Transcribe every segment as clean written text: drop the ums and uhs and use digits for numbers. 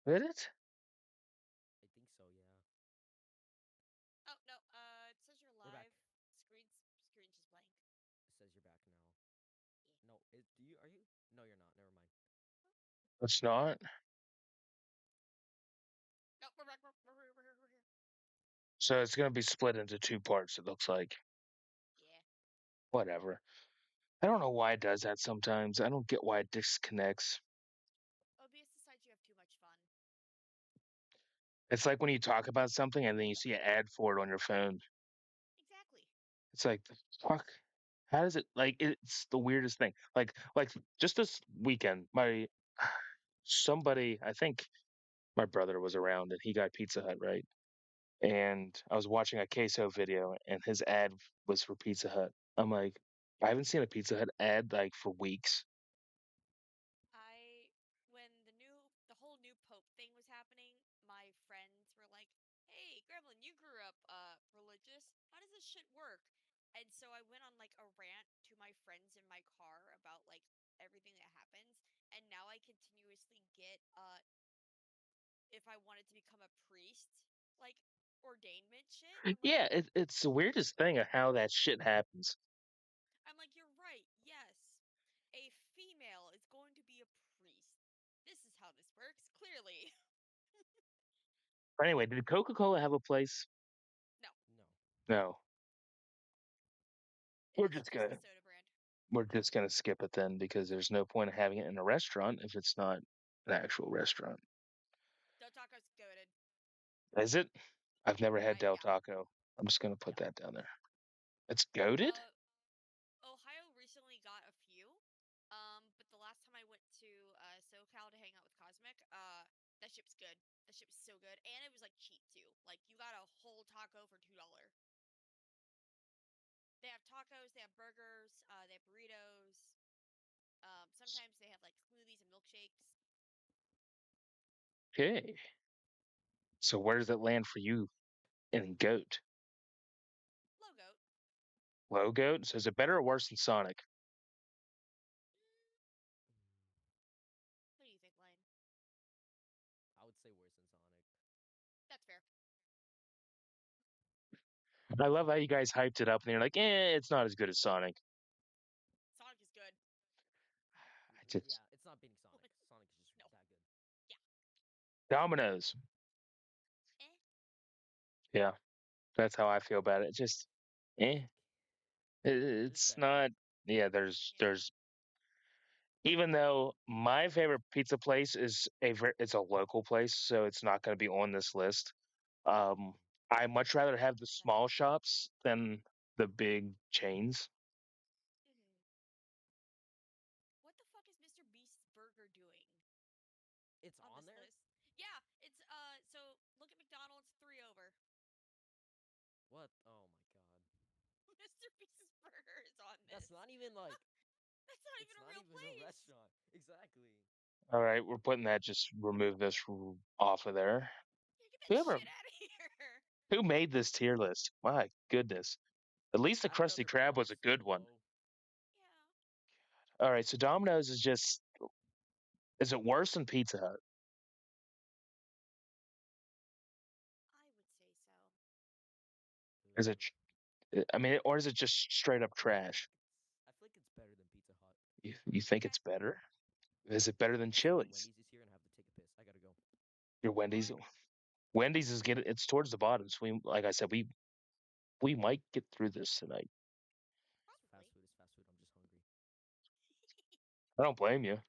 Did it? I think so. Yeah. Oh no, it says you're We're back. live. Screen's just blank. It says you're back now. Yeah. No, do you? Are you? No, you're not. Never mind. It's not. No, we're back. We're here. So it's gonna be split into two parts. It looks like. Yeah. Whatever. I don't know why it does that sometimes. I don't get why it disconnects. OBS decides you have too much fun. It's like when you talk about something and then you see an ad for it on your phone. Exactly. It's like the fuck. How does it like? It's the weirdest thing. Like just this weekend, my somebody, I think my brother was around and he got Pizza Hut, right? And I was watching a queso video and his ad was for Pizza Hut. I'm like, I haven't seen a Pizza Hut ad like for weeks. I when the whole new Pope thing was happening, my friends were like, "Hey, Gremlin, you grew up religious. How does this shit work?" And so I went on like a rant to my friends in my car about like everything that happens, and now I continuously get if I wanted to become a priest, like ordainment shit. Yeah, it's the weirdest thing of how that shit happens. I'm like, you're right. Yes, a female is going to be a priest. This is how this works. Clearly, But anyway, did Coca Cola have a place? no. No. No. It We're is just just the gonna soda brand. we're just gonna skip it then because there's no point in having it in a restaurant if it's not an actual restaurant. Del Taco's goaded. Is it? I've never had Del Yeah. Taco. I'm just gonna put Yep. that down there. It's goaded? Uh, Ohio recently got a few. But the last time I went to SoCal to hang out with Cosmic, that shit was good. That shit was so good, and it was like cheap too. Like you got a whole taco for $2. They have tacos, they have burgers, they have burritos. Sometimes they have like smoothies and milkshakes. Okay. So where does it land for you in goat? Low goat. Low goat? So is it better or worse than Sonic? Mm, Mm, what do you think, Lane? I would say worse than Sonic. That's fair. I love how you guys hyped it up and you're like, it's not as good as Sonic. Sonic is good. I just Yeah, it's not beating Sonic. Sonic is just No. that good. Yeah. Dominoes. Eh. Yeah, that's how I feel about it. Just eh. Like, there's It's better. not. Yeah, there's Yeah. there's even though my favorite pizza place is it's a local place, so it's not going to be on this list. Um, Mm. I much rather have the That's small shops than the big chains. mm-hmm. What the fuck is Mr. Beast's burger doing It's on on this there. list? Yeah, it's so look at McDonald's 3 over. What? Oh my god. Mr. Beast's burger is on That's this. not even like. That's not even It's a not real even a place. restaurant. Exactly. All right, we're putting that. Just remove this off of there. Yeah, get that Whoever shit out of here. who made this tier list? My goodness. At least the Have it Krusty under Krab was a McDonald's good one. below. Yeah, All right, so Domino's is just is it worse than Pizza Hut? I would say so. Is it? Ooh. I mean, or is it just straight up I feel like trash? I feel like it's better than Pizza Hut. You think Okay. it's better? Is it better than Also, my Chili's? Wendy's is here and I have to take a piss. I gotta go. Your Wendy's. What? Wendy's is getting it's towards the bottom. So we, like I said, we might get through this tonight. Probably. Fast food is fast food. I'm just hungry. I don't blame you.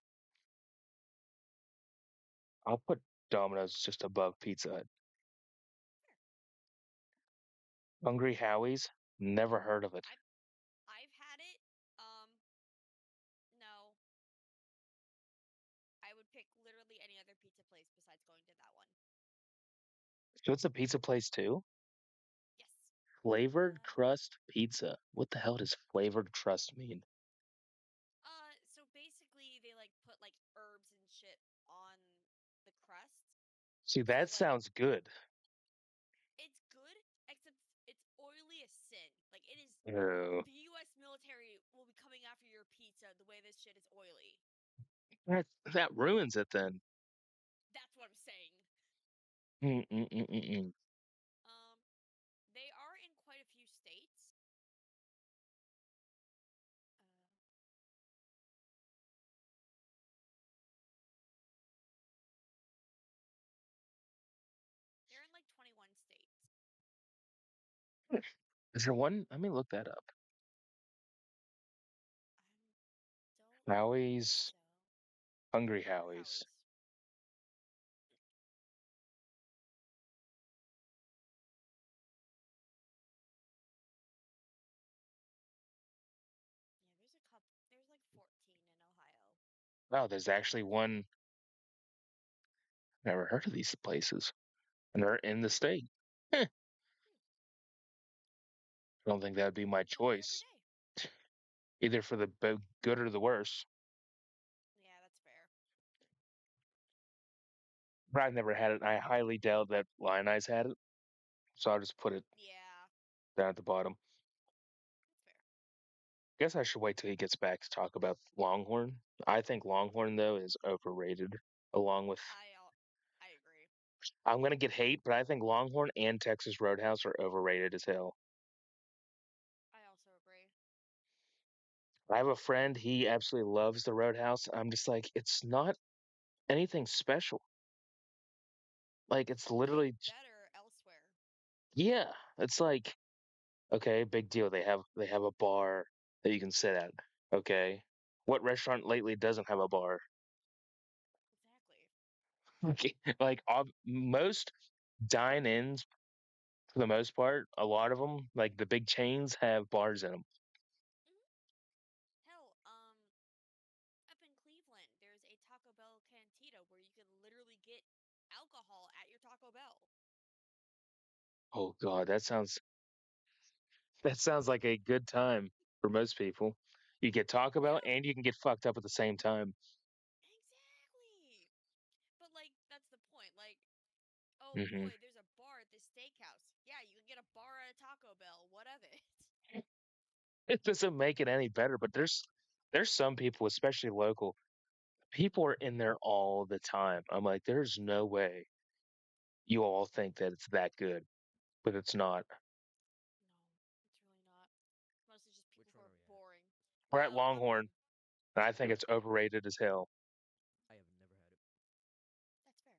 I'll put Domino's just above Pizza Hut. Fair. Hungry Howie's, never heard of it. I've had it. No, I would pick literally any other pizza place besides going to that one. So it's a pizza place too. Yes. Flavored Uh, crust pizza. What the hell does flavored crust mean? so basically they like put like herbs and shit on the crust. See, So that like sounds good. it's good, except it's oily as sin. Like it is Oh, the US military will be coming after your pizza the way this shit is oily. that ruins it then. That's what I'm saying. Mm-mm-mm-mm-mm. Um, they are in quite a few states. They're in like 21 states. Is there one? Let me look that up. I don't think Howie's, so. Hungry Hungry Howie's. Howie's. Yeah, there's a couple. There's like 14 in Ohio. Wow, there's actually one. Never heard of these places, and they're in the state. Heh, I don't think that would be my Go there every choice, day. either for the good or the worse. Yeah, that's fair. But I've never had it. I highly doubt that Lion Eyes had it, so I'll just put it Yeah, down at the bottom. that's fair. Guess I should wait till he gets back to talk about Longhorn. I think Longhorn though is overrated, along with I agree. I'm gonna get hate, but I think Longhorn and Texas Roadhouse are overrated as hell. I also agree. I have a friend, he absolutely loves the Roadhouse. I'm just like, it's not anything special. Like it's It's literally better elsewhere. yeah, it's like okay, big deal. They have a bar that you can sit at. Okay. What restaurant lately doesn't have a bar? Exactly. Okay. Like most dine-ins for the most part, a lot of them, like the big chains have bars in them. Hell, up in Cleveland, there's a Taco Bell Cantina where you can literally get alcohol at your Taco Bell. Oh God, that sounds like a good time for most people. You get Taco Bell Yeah, and you can get fucked up at the same time. exactly. But like, that's the point. Like, oh Hmm. boy, there's a bar at this steakhouse. Yeah, you can get a bar at a Taco Bell. What of it? It doesn't make it any better, but there's some people, especially local, people are in there all the time. I'm like, there's no way you all think that it's that good, but it's not. No, it's really not. It's mostly just Which people one who are are we at? boring. We're at Longhorn. Longhorn, and I think it's overrated as hell. I have never had it. That's fair.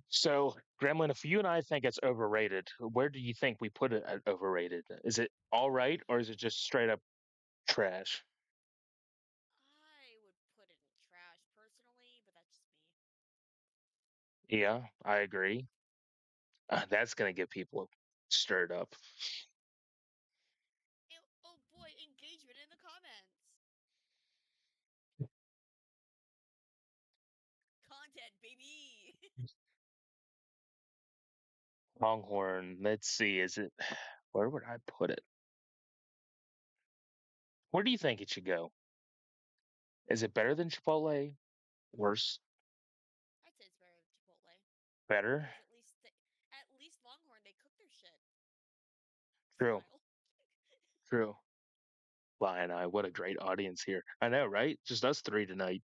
So, Gremlin, if you and I think it's overrated, where do you think we put it at overrated? Is it all right, or is it just straight up trash? I would put it in trash personally, but that's just me. Yeah, I agree. That's gonna get people stirred up. Oh boy, engagement in the comments. Content, baby. Longhorn, let's see, is it where would I put it? Where do you think it should go? Is it better than Chipotle? Worse? I'd say it's better than Chipotle Better? because at least Longhorn they cook their shit. True, Smile. true. Lion Eye, what a great audience here. I know, right? Just us three tonight.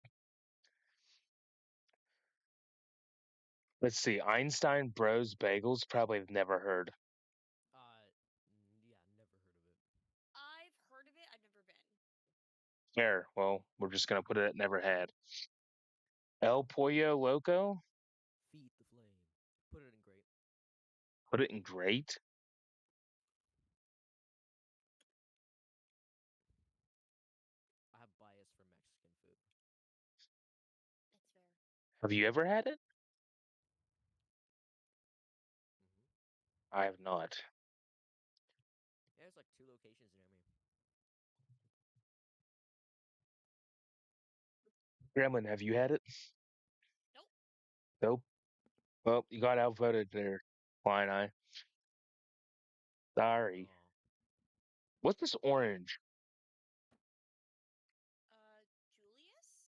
Let's see, Einstein Bros Bagels, probably have never heard. Yeah, never heard of it. I've heard of it. I've never been. Fair. Well, we're just gonna put it at never had. El Pollo Loco? Feed the flame. Put it in great. Put it in great. I have bias for Mexican food. That's fair. Have you ever had it? Hmm. I have not. Yeah, there's like two locations near me. Gremlin, have you had it? Nope. Nope. Well, you got outvoted there, Lion Eye. Sorry. Oh, What's this orange? Julius.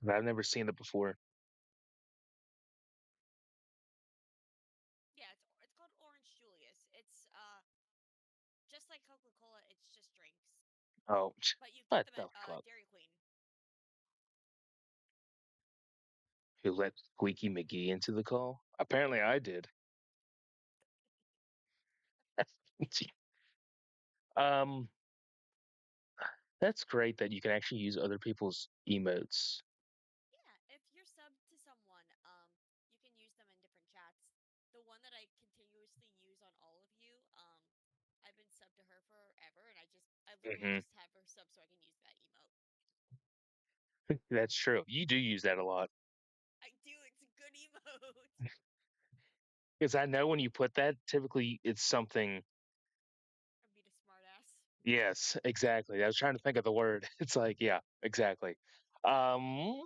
I've never seen it before. Yeah, it's called Orange Julius. It's just like Coca Cola. It's just drinks, Oh, but you get what them the at fuck? Dairy Queen. Who let Squeaky McGee into the call? Apparently, I did. um, that's great that you can actually use other people's emotes. Yeah, if you're subbed to someone, you can use them in different chats. The one that I continuously use on all of you, I've been subbed to her forever, and I literally Hmm. just have her sub so I can use that emote. That's true. You do use that a lot I do. It's a good emote. because I know when you put that, typically it's something. I'm being a smartass. Yes, exactly. I was trying to think of the word. It's like, yeah, exactly. Um,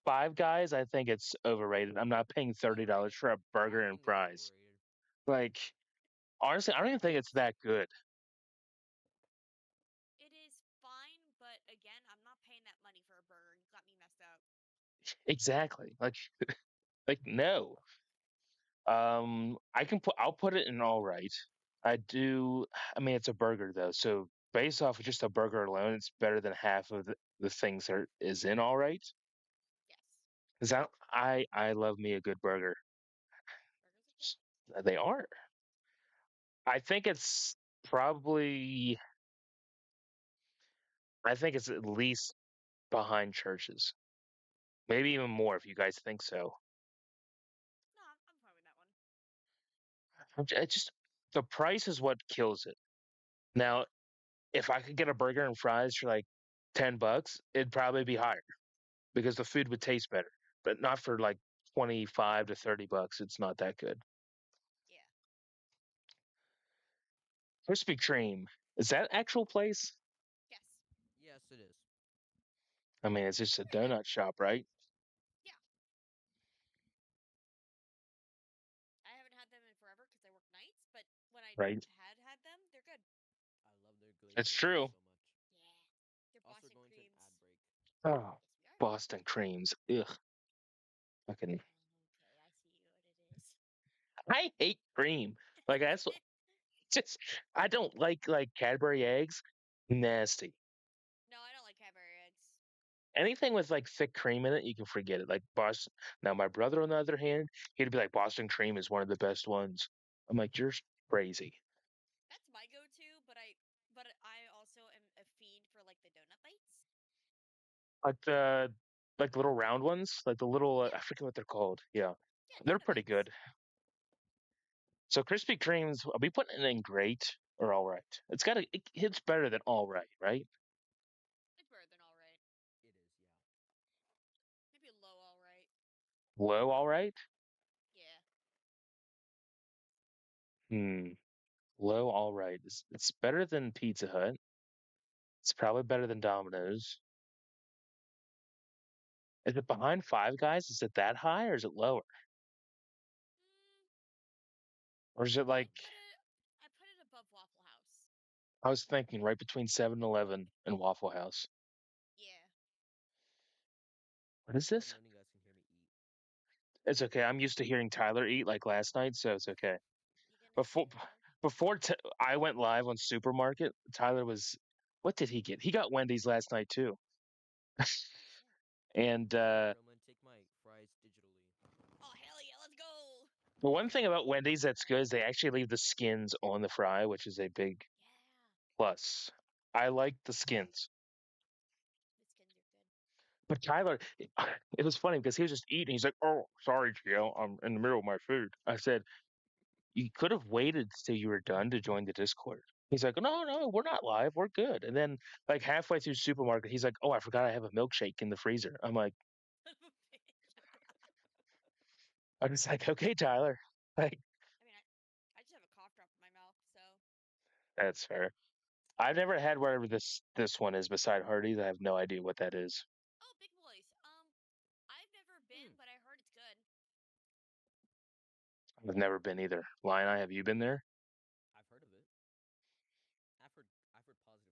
Five Guys, I think it's overrated. I'm not paying $30 Overrated. for a I burger and think it's fries. overrated. Like, honestly, I don't even think it's that good. It is fine, but again, I'm not paying that money for a burger. You got me messed up. Exactly. Like no. I'll put it in all right. I do. I mean, it's a burger though, so based off of just a burger alone, it's better than half of the things there is in all right. Yes, Because I love me a good burger. burgers are good. They are. I think it's probably. I think it's at least behind churches. Maybe even more if you guys think so. No, I'm fine with that one. It's just the price is what kills it. Yeah, Now, if I could get a burger and fries for like $10, it'd probably be higher because the food would taste better. But not for like 25 to $30. It's not that good. yeah. Krispy Kreme. Is that actual place? Yes, Yes, it is. I mean, it's just a they're good. donut shop, right? Yeah, I haven't had them in forever because I work nights, but when I Right. had them, they're good. I love their glazed It's donuts true. so much. Yeah, they're Also Boston going to an ad creams. break. Oh, Yes, we are. Boston creams. Ugh. Fucking. Okay, I see what it is. I hate cream. Like that's just. I don't like Cadbury eggs. Nasty. No, I don't like Cadbury eggs. Anything with like thick cream in it, you can forget it. Like Boston. Now, my brother, on the other hand, he'd be like, Boston cream is one of the best ones. I'm like, you're crazy. That's my go-to, but I also am a fiend for like the donut bites. Like the little round ones, like the little Yeah, I forget what they're called. Yeah, yeah, they're donut pretty bites. good. So Krispy Kremes, are we putting it in great or all right? It's better than all right, right? It's better than all right. It is, yeah. Maybe low all right. Low, all right. Yeah. Hmm. Low, all right. It's better than Pizza Hut. It's probably better than Domino's. Is it behind Five Guys? Is it that high or is it lower? Mm, Or is it I like put it. I put it above Waffle House. I was thinking right between 7-Eleven and Waffle House? Yeah. What is Love this? knowing you guys can hear me eat. It's okay. I'm used to hearing Tyler eat like last night, so it's okay. You gonna Before share? I went live on Supermarket, Tyler was what did he get? He got Wendy's last night too. Oh shit. And Sorry, Gremlin, take my fries digitally. Oh hell yeah, let's go. the one thing about Wendy's that's good is they actually leave the skins on the fry, which is a big Yeah, plus. I like the skins. the skins are good. But Tyler, it was funny because he was just eating. He's like, "Oh, sorry, Gio, I'm in the middle of my food." I said, "You could have waited till you were done to join the Discord." He's like, "No, no, we're not live. We're good." And then, like halfway through supermarket, he's like, "Oh, I forgot I have a milkshake in the freezer." I'm like, I'm just like, "Okay, Tyler." Like, I mean, I just have a cough drop in my mouth, so. that's fair. I've never had wherever this one is beside Hardee's. I have no idea what that is. Oh, Big Boys. I've never been, Hmm. but I heard it's good. I've never been either. Lion, I have you been there? I've heard of it. I've heard positive things about it.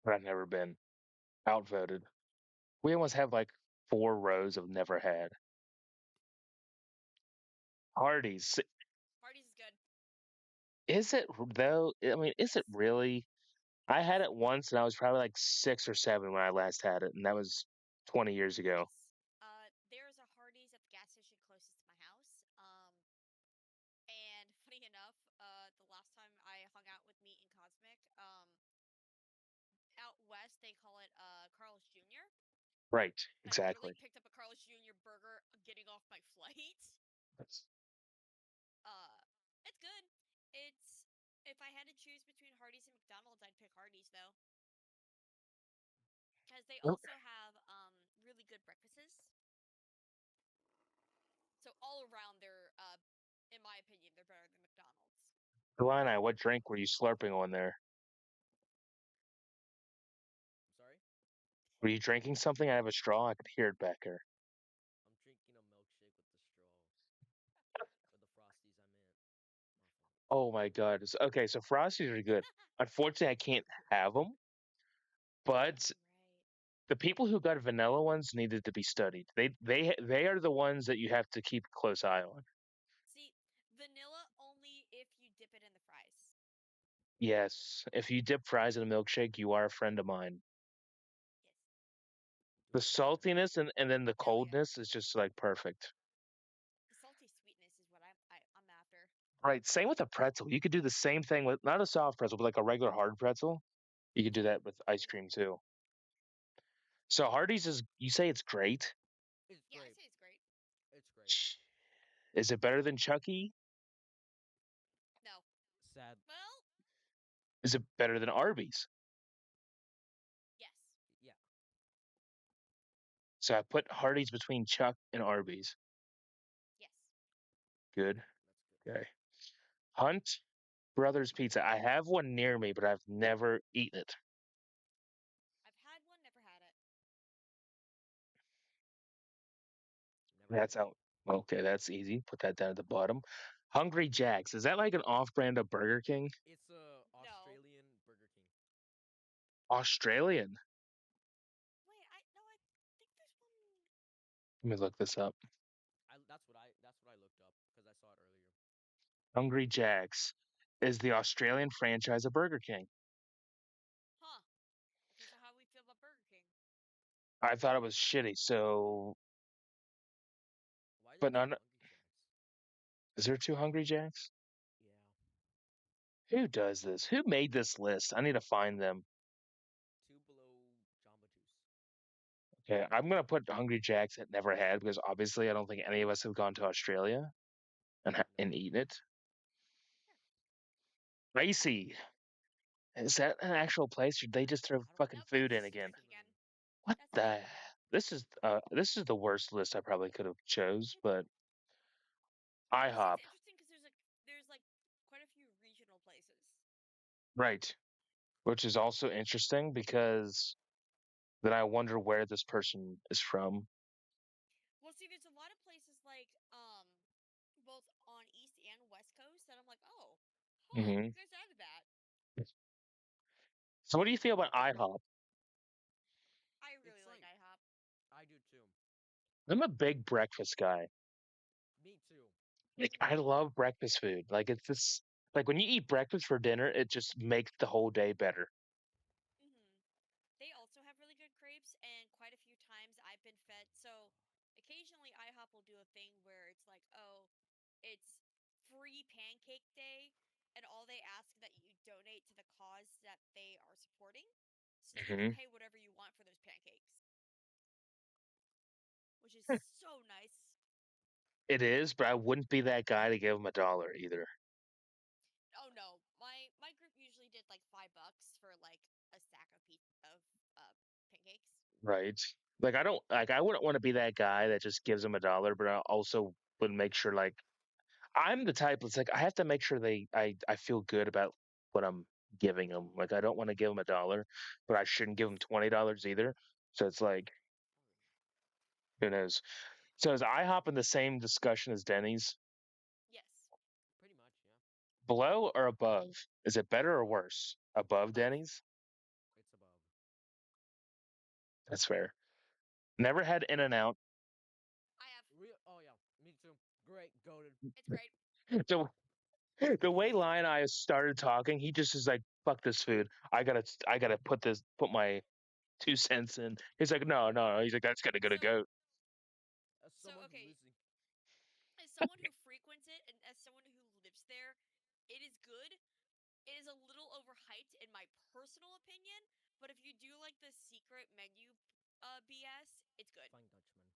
But I've never been. Outvoted. We almost have like 4 rows of never had. Hardee's. Hardee's is good. Is it though? I mean, is Yes. it really? I had it once, and I was probably like 6 or 7 when I last had it, and that was 20 years ago. Yes. There's a Hardee's at the gas station closest to my house. And funny enough, the last time I hung out with Meat and Cosmic, out west they call it Carl's Jr. Right, I literally exactly. picked up a Carl's Jr. burger getting off my flight. That's, Uh, it's good. It's if I had to choose between Hardee's and McDonald's, I'd pick Hardee's though, because they oh, also have really good breakfasts. So all around, they're in my opinion, they're better than McDonald's. Illini, what drink were you slurping on there? I'm sorry. Were you drinking something? I have a straw. I could hear it back here. I'm drinking a milkshake with the straw, or the frosties. I meant. My fault. Oh my God. Okay, so Frosties are good. Unfortunately, I can't have them, but Oh right. the people who got vanilla ones needed to be studied. They are the ones that you have to keep a close eye on. See, vanilla only if you dip it in the fries. Yes, if you dip fries in a milkshake, you are a friend of mine. Yes. The Do I know that? saltiness and then the Hell yeah. coldness is just like perfect. The salty sweetness is what I'm after. Right. Same with a pretzel. You could do the same thing with not a soft pretzel, but like a regular hard pretzel. You could do that with ice Ooh. cream too. So Hardee's is you say it's great. It's Yeah, I great. say it's great. It's great. Is it better than Chucky? No. Sad. Well, Is it better than Arby's? yes. Yeah. So I put Hardee's between Chuck and Arby's. Yes. Good. That's good. Okay. Hunt Brothers Pizza. I have one near me, but I've never eaten it. I've had one, never had it. Never had That's it. out. Okay, that's easy. Put that down at the bottom. Hungry Jack's. Is that like an off-brand of Burger King? It's a No. Australian Burger King. Australian. Wait, I no, I think there's one. Let me look this up. That's what I looked up because I saw it earlier. Hungry Jack's is the Australian franchise of Burger King. Huh. Okay, so how do we feel about Burger King? I thought it was shitty. So, Why are there but two none. Hungry Jacks? Is there two Hungry Jacks? Yeah. Who does this? Who made this list? I need to find them. Two below Jamba Juice. Okay, I'm gonna put Hungry Jacks that never had because obviously I don't think any of us have gone to Australia No. and eaten it. Racy. Is that an actual place, or did they just throw I don't fucking Nope, know. food that's in just a again? trick again. What That's a the? trick again. This is the worst list I probably could have chose, but Well, see, it's IHOP, interesting because there's like quite a few regional places. right? Which is also interesting because then I wonder where this person is from. Well, see, there's a lot of places like both on East and West Coast that I'm like, oh, huh, Hmm. you guys added that. So, what do you feel about IHOP? I really It's like like IHOP. I do too. I'm a big breakfast guy. Me too. Like, I love breakfast food. Like, it's just like when you eat breakfast for dinner, it just makes the whole day better. Hmm. They also have really good crepes, and quite a few times I've been fed. So occasionally IHOP will do a thing where it's like, oh, it's free pancake day, and all they ask that you donate to the cause that they are supporting. So you can Hmm. pay whatever you want for those pancakes, which is so nice. It is, but I wouldn't be that guy to give him $1 either. Oh no, my group usually did like $5 for like a stack of pancakes. Right. Like I don't like I wouldn't want to be that guy that just gives them $1, but I also would make sure like I'm the type that's like I have to make sure I feel good about what I'm giving them. Like I don't want to give them $1, but I shouldn't give them $20 either. So it's like who knows. So is IHOP in the same discussion as Denny's? Yes, Pretty much, yeah. Below or above? Is it better or worse? Above above. Denny's? It's above. That's fair. Never had In and Out. I have. Real. Oh yeah. Me too. Great. Goaded. It's great. So The way Lion Eye started talking, he just is like, "Fuck this food. I gotta put my 2 cents in." He's like, "No, no." He's like, "That's gotta So, go." As so someone who okay, lives in as someone who frequents it and as someone who lives there, it is good. It is a little overhyped in my personal opinion, but if you do like the secret menu BS, it's good. Flying Dutchman.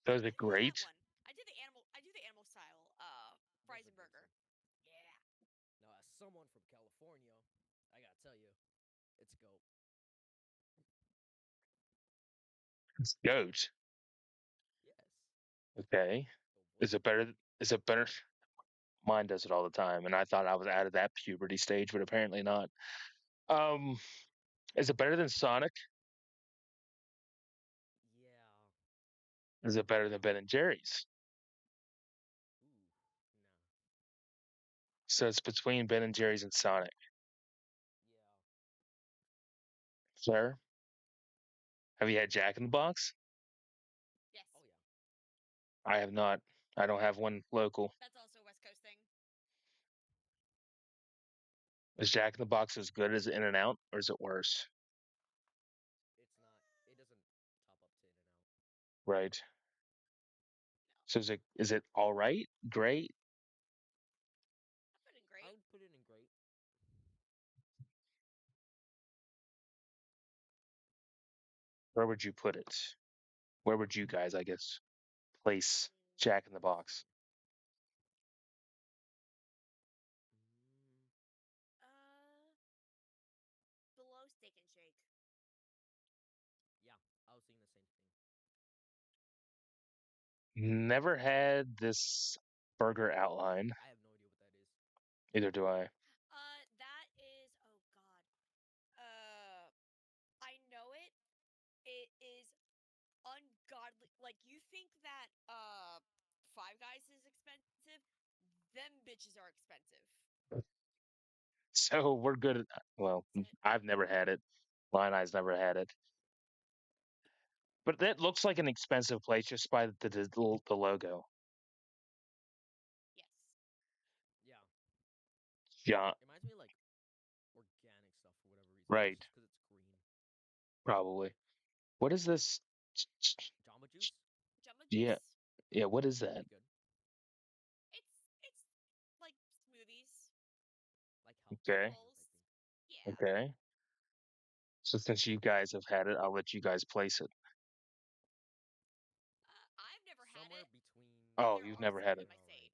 So is I it didn't do that great? one. I do the animal style Those fries are and good burger. too. Yeah. Now, as someone from California, I gotta tell you, it's goat. It's goat. Yes. Okay. But Is what's it better? Is it better? Mine does it all the time, and I thought I was out of that puberty stage, but apparently not. Um, is it better than Sonic? yeah? Is it better than Ben and Jerry's? Ooh, nah. So it's between Ben and Jerry's and Sonic. Yeah. Sir, have you had Jack in the Box? Yes. Oh yeah. I have not. I don't have one local. That's also a West Coast thing. Is Jack in the Box as good as In and Out, or is it worse? It's not. It doesn't top up to In and Out. Right. So is it all right? Great? I put in I great. would put it in great. Where would you put it? Where would you guys, I guess, place Jack in the Box? Mm, Below Steak and Shake. yeah, I was thinking the same thing. Never had this burger outline. I have no idea what that is. Neither do I. That is. Oh God. I know it. It is ungodly. Like you think that Five Guys is expensive? Them bitches are expensive. So we're good at, well, So, I've never had it. Lion Eye's never had it. But that looks like an expensive place just by the logo. yes. Yeah, Yeah, it reminds me of like organic stuff for whatever reason. Maybe it's right. just because it's green. Probably. What is this? Jamba Juice, Jamba Yeah, Juice. yeah. What is that? pretty good. It's like smoothies, Like health fruit Okay, smoothies, I bowls. think. Yeah. okay. So since you guys have had it, I'll let you guys place it. I've never had Somewhere it, between but Oh, there you've are never some had in it. and my all right. state.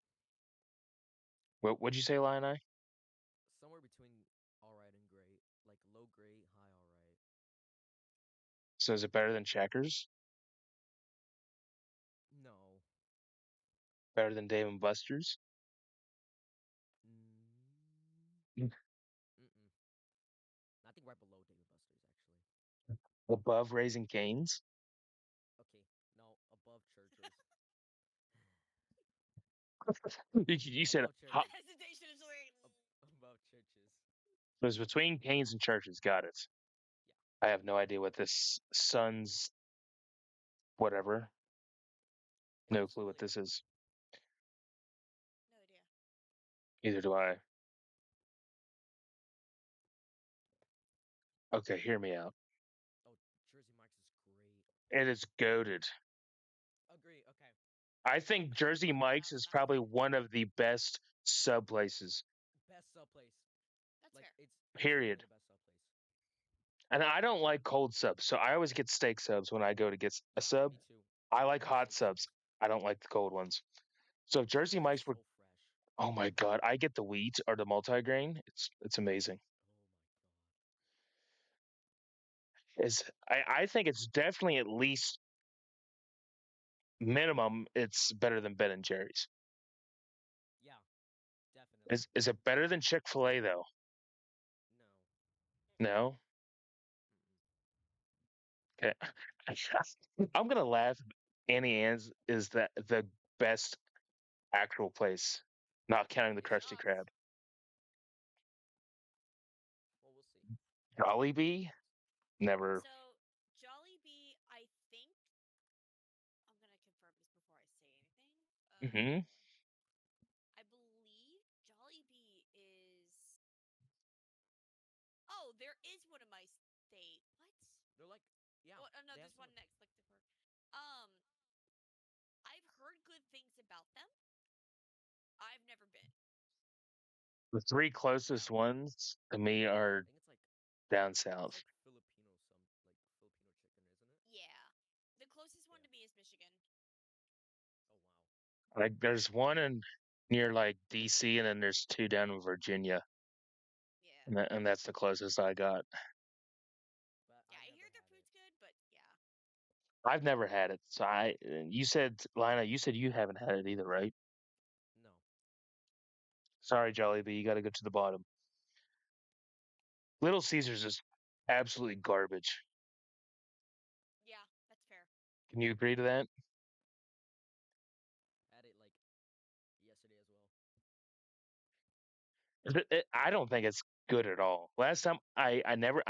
What'd you say, Lion Eye? Somewhere between all right and great. Like low great, high all right. So is it better than Checkers? No. Better than Dave and Buster's? Mm, mm-mm. I think right below David Buster's actually. Above Raising Cane's? Okay, no, above Churches. You said Above The hot. Churches. hesitation is like. Above Churches. It was between Cane's and Churches. Got it. Yeah. I have no idea what this Sun's whatever. No Sounds clue what familiar. this is. No idea. Either do I. Okay, hear me out. Oh, Jersey Mike's is great. It is goaded. Agree. Okay. I think I should Jersey look it Mike's up. is I'm probably gonna. one of the best sub places. Best sub place. That's Like fair. it's easily Period. the best sub place. And I don't like cold subs, so I always get steak subs when I go to get a Yeah, sub. me too. I I like love hot steak subs. subs. I don't like the cold ones. So if Jersey They're Mike's were, so fresh. oh my god, I get the wheat or the multigrain. It's amazing. Oh my god. Is I think it's definitely at least minimum it's better than Ben and Jerry's. Yeah, definitely. Is it better than Chick-fil-A though? No. No. Mm-mm. Okay. I'm gonna laugh. Annie Ann's is the best actual place, not counting the Is it? Krusty Shots. Krab. Well, we'll see. Jollibee, never. So Jollibee, I think I'm gonna confirm this before I say anything. Hmm. I believe there is one in my state. What? They're like, yeah. Oh, no, they have there's one some- next, like the park. Um, I've heard good things about them. I've never been. The three closest Wow. ones to me I are think down it's south. like Filipino, like Filipino chicken, isn't it? Yeah, the closest one Yeah. to me is Michigan. Oh wow. Like there's one in near like DC, and then there's two down in Virginia, Yeah, and that's the closest I got. But yeah. I've I never hear their had it. food's good, but yeah. I've never had it, so you said, Lina, you said you haven't had it either, right? No. Sorry, Jollibee, you got to go to the bottom. Little Caesars is absolutely garbage. Yeah, that's fair. Can you agree to that? Had it like yesterday as well. I don't think it's good at all. Last time I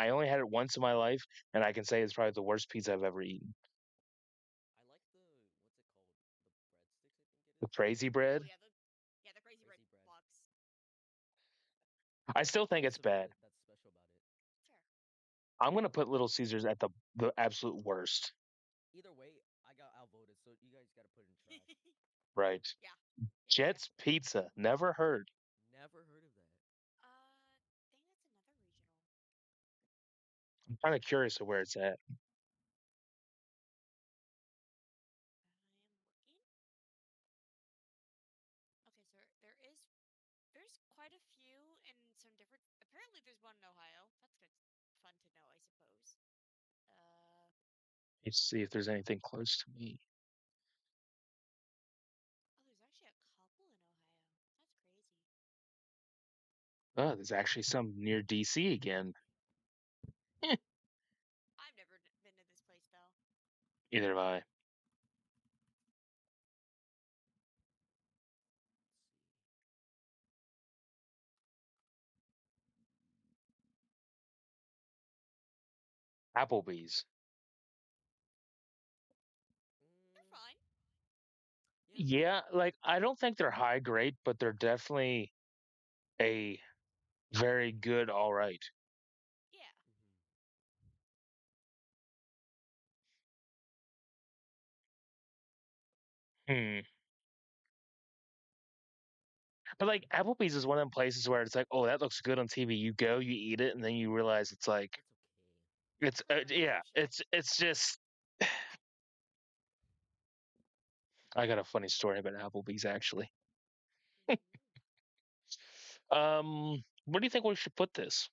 only had it once in my life, and I can say it's probably the worst pizza I've ever eaten. I like the what's it called? The breadsticks, I think it The is. crazy Oh bread, yeah, the crazy bread Crazy bread. blocks. I still What think is it's it about bad. it that's special about it? Fair. I'm gonna put Little Caesars at the absolute worst. Either way, I got outvoted, so you guys got to put it in trash. Right. Yeah, yeah, yeah. Jet's Pizza, never heard. Never heard of that. I think that's another regional. I'm kind of curious of where it's at. I am looking. Okay, so there's quite a few in some different. Apparently, there's one in Ohio. That's good, fun to know, I suppose. Uh, Let's see if there's anything close to me. oh, there's actually a couple in Ohio. That's crazy. Oh, there's actually some near DC again. I've never been to this place though. Either have I. Applebee's. They're Mm, fine. yeah. Yeah, like I don't think they're high grade, but they're definitely a very good all right. Yeah. Hmm. But like Applebee's is one of them places where it's like, oh, that looks good on TV. You go, you eat it, and then you realize it's like It's okay. it's Pretty much yeah, dog shit. it's just. I got a funny story about Applebee's actually. Mm-hmm. Where do you think we should put this?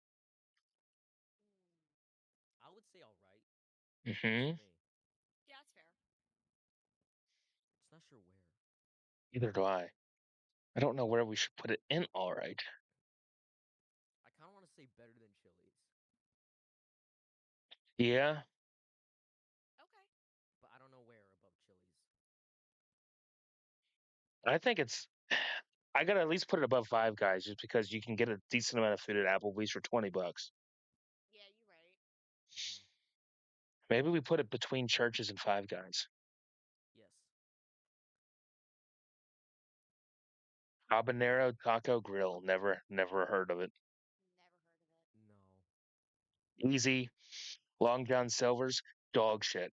I would say all right. Works for Hmm. me. Yeah, that's fair. It's not sure where. Either do I. I don't know where we should put it in. All right. I kind of want to say better than Chili's, Yeah, Okay. but I don't know where above Chili's. I think it's. I gotta at least put it above Five Guys just because you can get a decent amount of food at Applebee's for $20. Yeah, you're right. Hmm. Maybe we put it between churches and Five Guys. Yes. Habanero Taco Grill. Never heard of it. Never heard of it. No. Easy. Long John Silver's dog shit.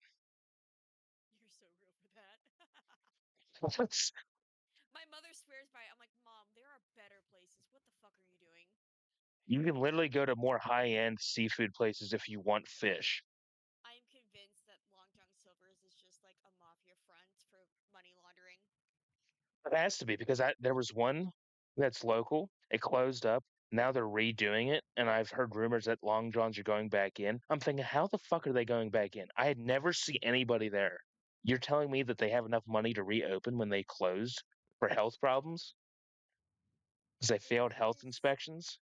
You're so real for that. What's- My mother swears by it. I'm like, Mom, there are better places. What the fuck are you doing? You can literally go to more high-end seafood places if you want fish. I am convinced that Long John Silver's is just like a mafia front for money laundering. It has to be because there was one that's local. It closed up. Now they're redoing it, and I've heard rumors that Long Johns are going back in. I'm thinking, how the fuck are they going back in? I had never seen anybody there. You're telling me that they have enough money to reopen when they closed for health problems? Because they There failed health is inspections?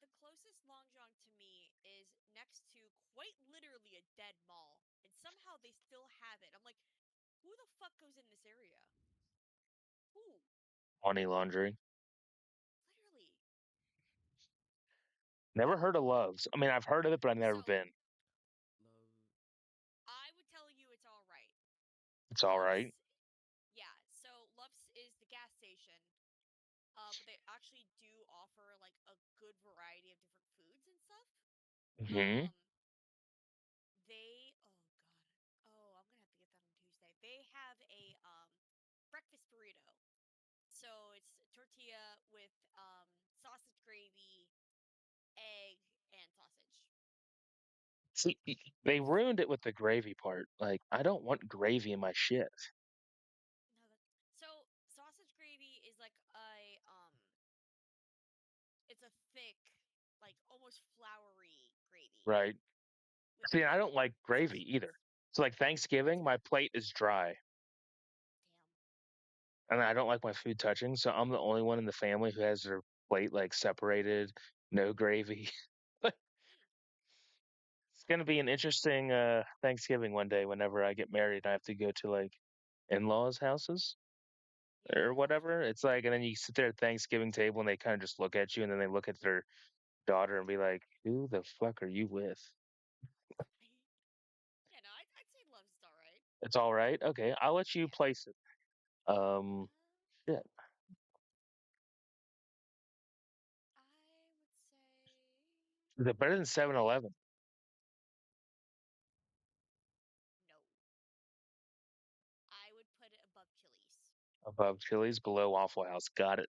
the closest Long John to me is next to quite literally a dead mall, and somehow they still have it. I'm like, who the fuck goes in this area? Who? Money laundering. Literally. Never heard of Love's. I mean, I've heard of it, but I've never So been. Love. I would tell you it's all right. It's all Love's, right. yeah. So Love's is the gas station, but they actually do offer like a good variety of different foods and stuff. Hmm. Um, they oh god. Oh, I'm gonna have to get that on Tuesday. They have a breakfast burrito. So it's tortilla with sausage gravy, egg, and sausage. See, they ruined it with the gravy part. Like, I don't want gravy in my shit. No, so sausage gravy is like it's a thick, like almost floury gravy Right. with See, I like don't like gravy sausage either. bits. So, like That's Thanksgiving, my fair. plate is dry, Damn. and I don't like my food touching. So I'm the only one in the family who has their plate like separated, no gravy. Mm, It's gonna be an interesting Thanksgiving one day whenever I get married. I have to go to like in-laws' houses or yeah, that's whatever. fair. It's like, and then you sit there at Thanksgiving table and they kind of just look at you and then they look at their daughter and be like, "Who the fuck are you with?" Yeah, no, I'd say love's all right. It's all right. Okay, I'll let you Yeah. place it. Um, shit. I would say Is it better than 7-Eleven? no. I would put it above Chili's. Above Chili's, below Waffle House. Got it.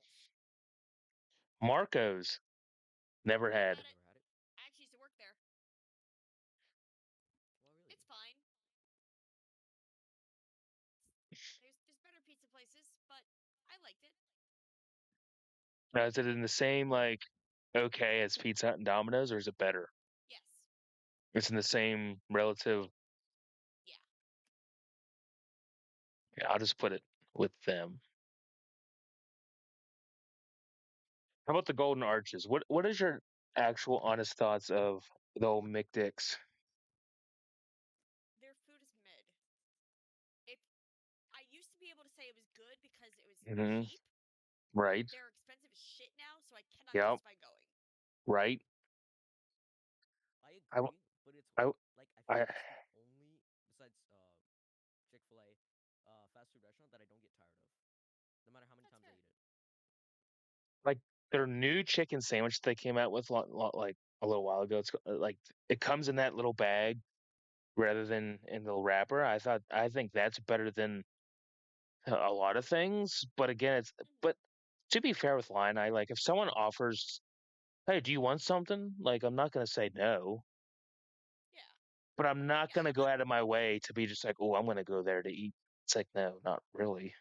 Yes. Marco's. Never Never had. had it. Never had it. I actually used to work there. Well, really? It's fine. There's better pizza places, but I liked it. Now, is it in the same like okay as Pizza Hut and Domino's, or is it better? Yes. It's in the same relative. Yeah. Yeah, I'll just put it with them. How about the Golden Arches? What is your actual honest thoughts of the old McDicks? Their food is mid. If I used to be able to say it was good because it was Hmm. cheap, Right. they're expensive as shit now, so I cannot Yep. justify going. Right. I I, w- agree, but it's I, w- like I feel I, like it's the only besides Chick-fil-A fast food restaurant that I don't get tired of, no matter how many That's times I fair. eat it. like their new chicken sandwich they came out with like a little while ago. It's like it comes in that little bag rather than in the wrapper. I think that's better than a lot of things. But again, it's Hmm. but to be fair with line, I like if someone offers, hey, do you want something? Like I'm not gonna say no, Yeah. but I'm not Yeah. gonna go out of my way to be just like, oh, I'm gonna go there to eat. It's like no, not really.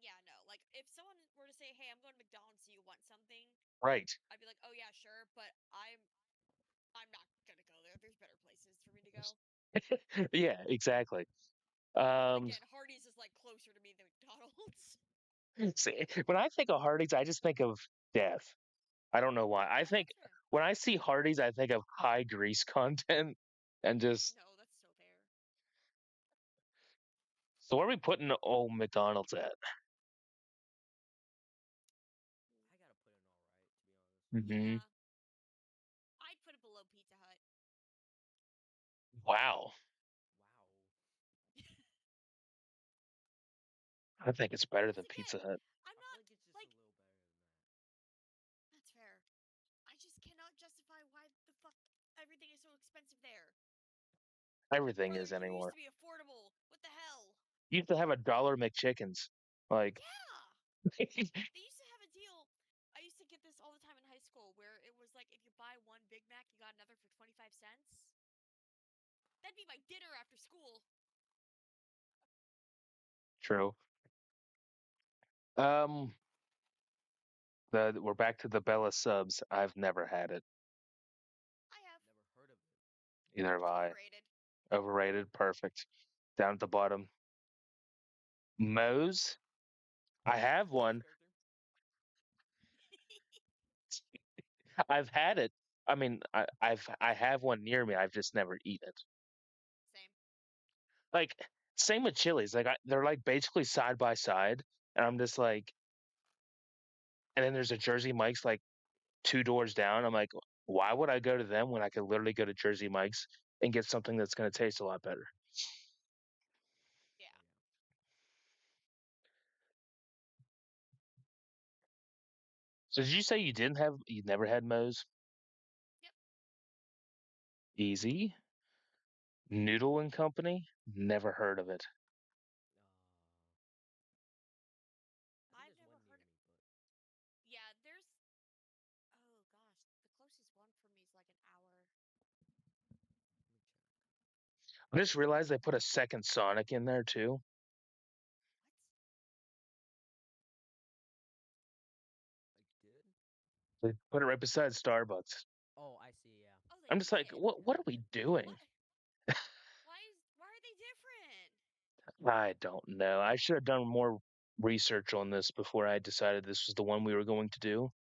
Yeah, no. Like if someone were to say, "Hey, I'm going to McDonald's. Do you want something?" Right. I'd be like, "Oh yeah, sure," but I'm not gonna go there. There's better places for me to go. Yeah, exactly. Um, Again, Hardee's is like closer to me than McDonald's. see, when I think of Hardee's, I just think of death. I don't know why. I Yeah, think that's fair. when I see Hardee's, I think of high grease content and just. No, that's so fair. So where are we putting the old McDonald's at? I gotta put it in all right, to be honest. Hmm. Yeah, I'd put it below Pizza Hut. Wow, Wow. I think it's better Because than again, Pizza Hut. I'm I feel not like it's just a like little better than that. that's fair. I just cannot justify why the fuck everything is so expensive there. Everything Brother, is you used anymore. to be affordable. What the hell? You used to have $1 McChickens. Like, Yeah. They used to have a deal. I used to get this all the time in high school where it was like if you buy one Big Mac, you got another for 25 cents. That'd be my dinner after school. true. Um, we're back to the Bella subs. I've never had it. I have. Never heard of it. Either have It's I. overrated. Overrated. Perfect. Down at the bottom. Moe's. I have Cartoon one. character? I've had it. I mean, I have one near me. I've just never eaten it. Same. Like same with Chili's. Like they're like basically side by side, and I'm just like, and then there's a Jersey Mike's like two doors down. I'm like, why would I go to them when I could literally go to Jersey Mike's and get something that's going to taste a lot better? Yeah. Oh yeah. So did you say you never had Moe's? Yep. Easy. Noodle and Company. Never heard of it. I think I've there's one never near heard. me, but Yeah, there's. Oh gosh, the closest one for me is like an hour. let me check. I just realized they put a second Sonic in there too. What? I did. They put it right beside Starbucks. Oh, I see. Yeah. Oh, they I'm just like, did. what are we doing? What? Why are they different? I don't know. I should have done more research on this before I decided this was the one we were going to do.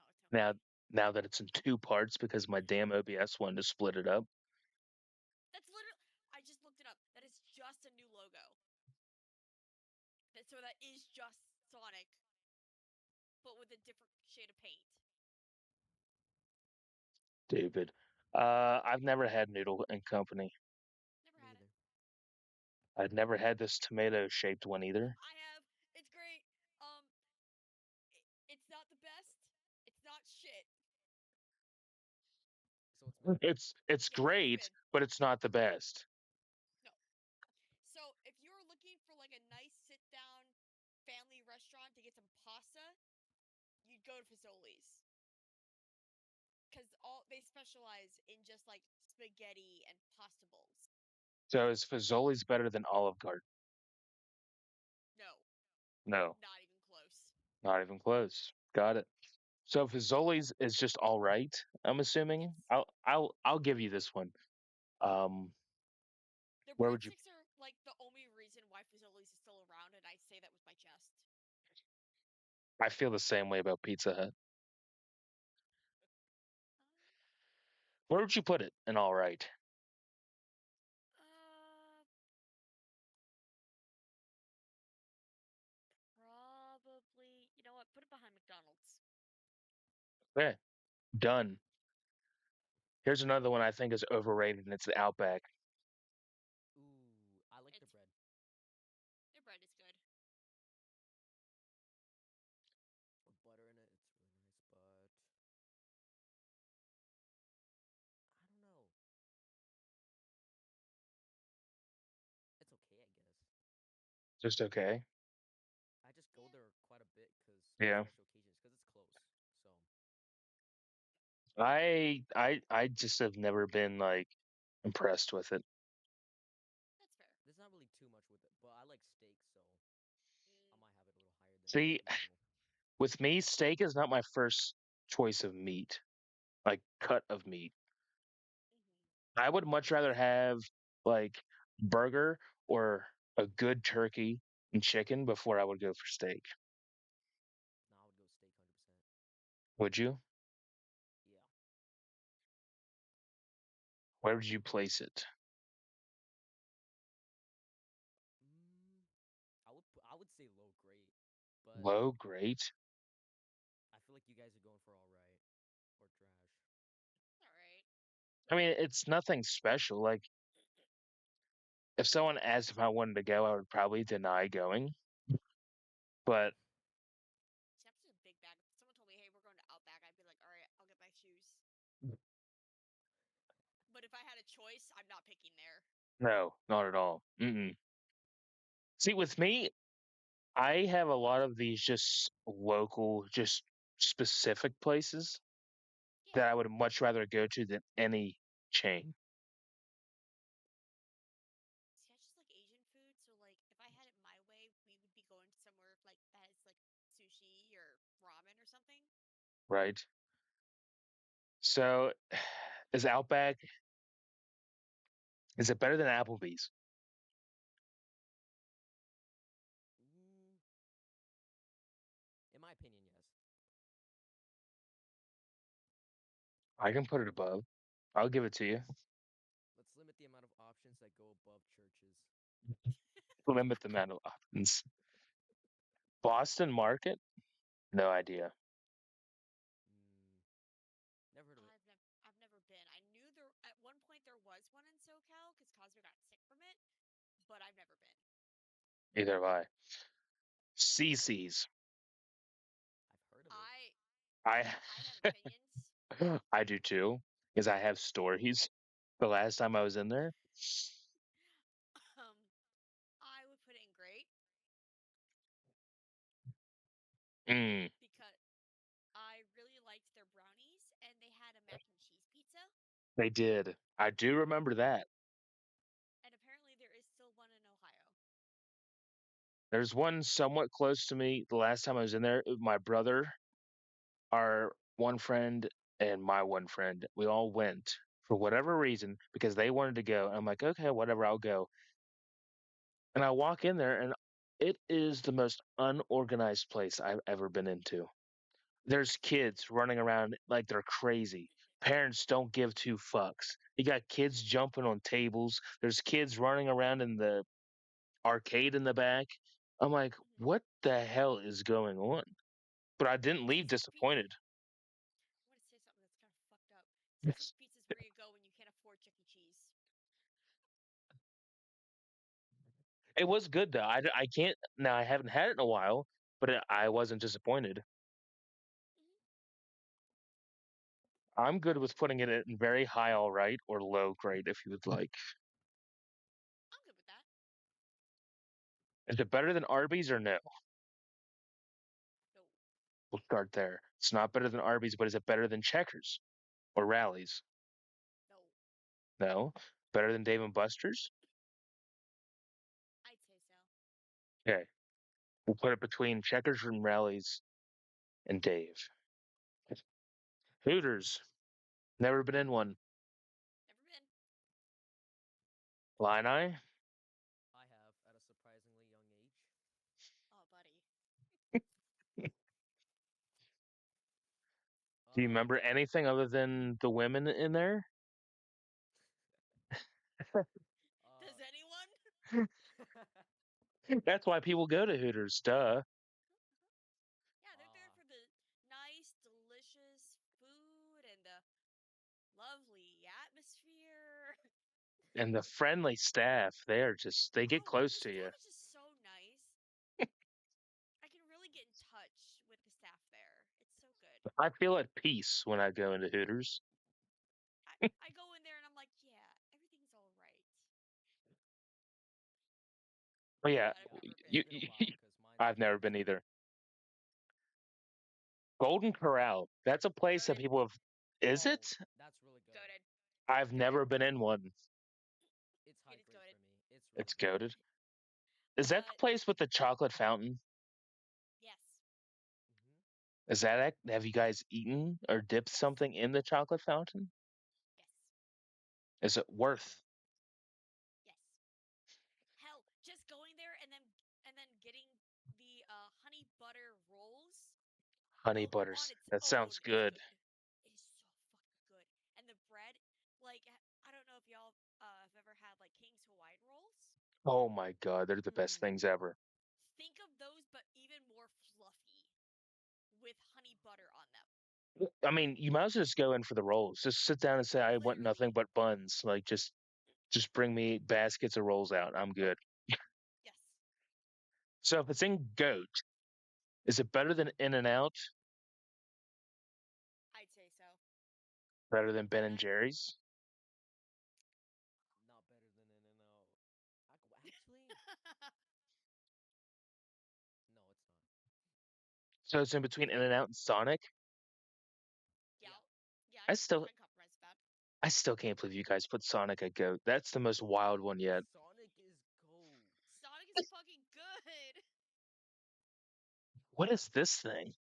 No, it's Now, okay. now that it's in two parts because my damn OBS wanted to split it up. That's literally. I just looked it up. That is just a new logo. So that is just Sonic, but with a different shade of paint. Stupid. I've never had Noodle and Company. Never Me had it. either. I've never had this tomato shaped one either. I have. It's great. It's not the best. It's not shit. So it's mid. It's Yeah, it's great, mid. but it's not the best. No. So if you're looking for like a nice sit down family restaurant to get some pasta, you'd go to Fazoli's. Because all they specialize in just like spaghetti and pasta bowls. So is Fazoli's better than Olive Garden? No, No, not even close. not even close. Got it. So Fazoli's is just all right. I'm assuming. Yes. I'll give you this one. Um, Their where would you? breadsticks are like the only reason why Fazoli's is still around, and I say that with my chest. I feel the same way about Pizza Hut. Where would you put it? In all right. Uh, probably. You know what? Put it behind McDonald's. Okay, done. Here's another one I think is overrated, and it's the Outback. Ooh, I like the It's bread. their bread is good. With butter in it, it's really nice. But I don't know. It's okay, I guess. Just okay. I just go Yeah. there quite a bit because on Yeah. special occasions, because it's close. So I just have never been like impressed with it. That's fair. there's not really too much with it. But I like steak, so I Mm, might have it a little higher than See, usual. with me, steak is not my first choice of meat, like cut of meat. mm-hmm. I would much rather have like burger or a good turkey and chicken before I would go for steak. Now I would go steak 100%. Would you? Yeah. Where would you place it? Mm, I would say low grade, but Low, great. I feel like you guys are going for all right or trash. All right. I mean, it's nothing special. Like, if someone asked if I wanted to go, I would probably deny going. But See, I'm just a big bag. If someone told me, "Hey, we're going to Outback," I'd be like, "All right, I'll get my shoes." But if I had a choice, I'm not picking there. no, not at all. Mm-mm. See, with me, I have a lot of these just local, just specific places that Yeah. I would much rather go to than any chain, See, I just like Asian food, so like if I had it my way, we would be going to somewhere like that has like sushi or ramen or something. right? So, is Outback, is it better than Applebee's? Mm, in my opinion, yes. I can put it above. I'll give it to you. Let's limit the amount of options that go above churches. Limit the amount of options. Boston Market? No idea. Mm, never heard of it. I've never been. I knew there at one point there was one in SoCal because Cosmo got sick from it, but I've never been. Either have I. CC's. I've heard of it. I I I have opinions. I do too. because I have stories. The last time I was in there, I would put it in great mm, because I really liked their brownies, and they had a mac and cheese pizza, they did. I do remember that. and apparently there is still one in Ohio. There's one somewhat close to me. The last time I was in there, my brother, our one friend, and my one friend, we all went for whatever reason because they wanted to go. I'm like, okay, whatever, I'll go. And I walk in there, and it is the most unorganized place I've ever been into. There's kids running around like they're crazy. Parents don't give two fucks. You got kids jumping on tables. There's kids running around in the arcade in the back. I'm like, Hmm. what the hell is going on? But I didn't leave Six Flags Pizza. disappointed. I want to say something that's kind of fucked up. Six Flags Pizza is where you go when you can't afford Chuck E. Cheese. It was good though. I can't now. I haven't had it in a while, but I wasn't disappointed. Hmm. I'm good with putting it in very high all right or low grade if you would like. I'm good with that. Is it better than Arby's or no? No, We'll start there. It's not better than Arby's, but is it better than Checkers or Rallies? no, No. Better than Dave and Buster's? I'd say so. Okay. We'll put it between Checkers and Rallies and Dave. Hooters. Never been in one. Never been. Line Eye? I have at a surprisingly young age. Oh, buddy. Do you remember Uh, anything other than the women in there? Does uh, anyone? That's why people go to Hooters, duh. Yeah, they're there uh, for the nice, delicious food and the lovely atmosphere. And the friendly staff, they get Oh, close the to you. staff is just so nice. I can really get in touch with the staff there. It's so good. I feel at peace when I go into Hooters. I go in there and I'm like, yeah, everything's all right. But yeah, I've never been. you, it's been a while because mine's I've never been closed. either. Golden Corral. That's a place that Goaded. people have. Is Oh, it? that's really good. Goaded. I've never been in one. It's It high is grade goaded. for me. It's It's really good. goaded. Is that the Uh, place with the chocolate fountain? yes. Hmm. Is that have you guys eaten or dipped Yes. something in the chocolate fountain? Yes. Is it I have worth not. Yes. Hell, just going there and then getting the honey butter rolls honey on butters? its That own sounds is good. good. It is so fucking good. And the bread, like I don't know if y'all have ever had like King's Hawaiian rolls. Oh my god, they're the best Mm. things ever. Think of those, but even more fluffy with honey butter on them. I mean, you might as well just go in for the rolls. Just sit down and say, I want nothing Literally. but buns. Like just bring me baskets of rolls out. I'm good. Yes. So if it's in goat, is it better than In and Out? I'd say so. Better than Ben And and Jerry's? Not better than In and Out. Actually, no, it's not. So it's in between In and Out and Sonic? yeah, Yeah. yeah, I I still can compromise with that. I still can't believe you guys put Sonic at goat. That's the most wild one yet. Sonic is gold. Sonic is fucking good. What is this thing?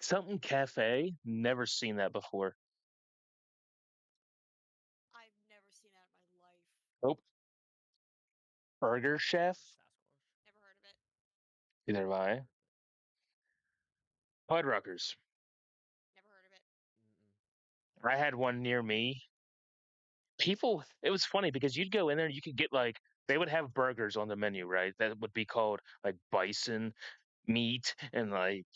Something cafe? Never seen that before. I've never seen that in my life. Nope. Burger Chef? Sasquatch. Never heard of it. Either have Never I. heard of it. Fuddruckers. Never heard of it. Mm-mm. I had one near me. People, it was funny because you'd go in there and you could get like, they would have burgers on the menu, right? That would be called like bison meat and like,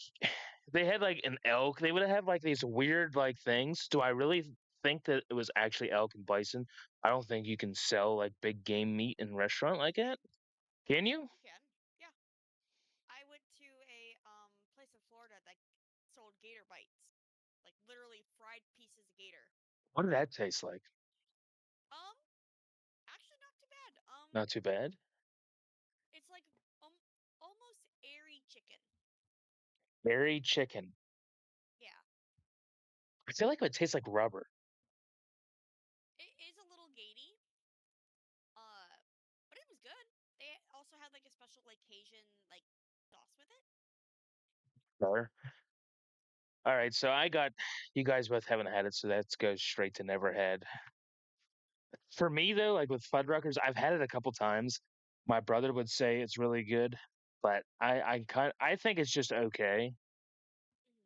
they had like an elk. They would have like these weird like things. Do I really think that it was actually elk and bison? I don't think you can sell like big game meat in a restaurant like that. Can you? You can. Yeah. I went to a place in Florida that sold gator bites. Like literally fried pieces of gator. What did that taste like? Um, actually not too bad. Not too bad. It's like almost airy chicken. Berry chicken. Yeah, I feel like it tastes like rubber. it is a little gamey. But it was good. They also had like a special like Cajun like sauce with it. Better. All right, so I got you guys both haven't had it, so that goes straight to never had. For me though, like with Fuddruckers, I've had it a couple times. My brother would say it's really good, but I think it's just okay.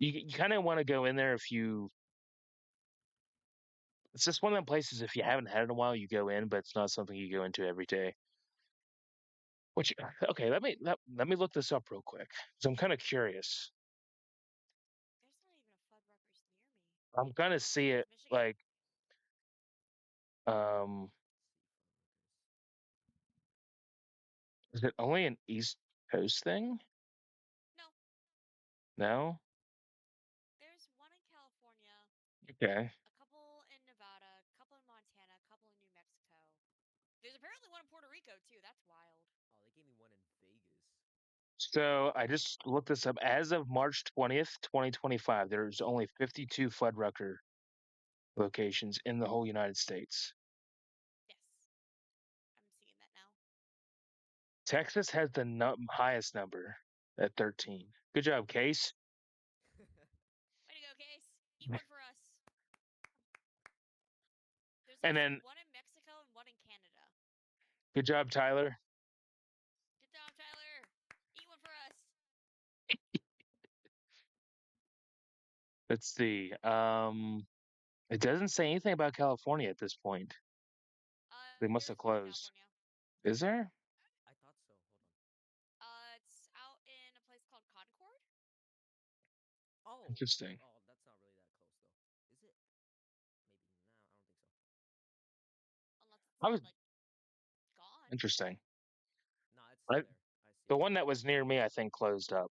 You kind of want to go in there if you. It's just one of them places if you haven't had it in a while, you go in, but it's not something you go into every day. Which okay, let me look this up real quick because I'm kind of curious. There's not even a Fuddruckers near me. I'm gonna Unless it's see North it Michigan. like um. Is it only an East Coast thing? No, No. there's one in California, Okay. a couple in Nevada, a couple in Montana, a couple in New Mexico. There's apparently one in Puerto Rico too. That's wild. Oh, they gave me one in Vegas. So I just looked this up. As of March 20th, 2025, there's only 52 Fuddrucker locations in the whole United States. Yes, I'm seeing that now. Texas has the highest number at 13. Good job, Case. Way to go, Case. Eat one for us. There's And also then one in Mexico and one in Canada. good job, Tyler. Good job, Tyler. Eat one for us. Let's see. It doesn't say anything about California at this point. They must There's have one in closed. California. Is there? I thought so. Hold on. It's out in a place called Concord. Oh, Interesting. oh, that's not really that close though. Is it? Maybe. No, I don't think so. Unless I was it's like gone. interesting. Nah, it's still I, there. I see the it. one that was near me, I think, closed up.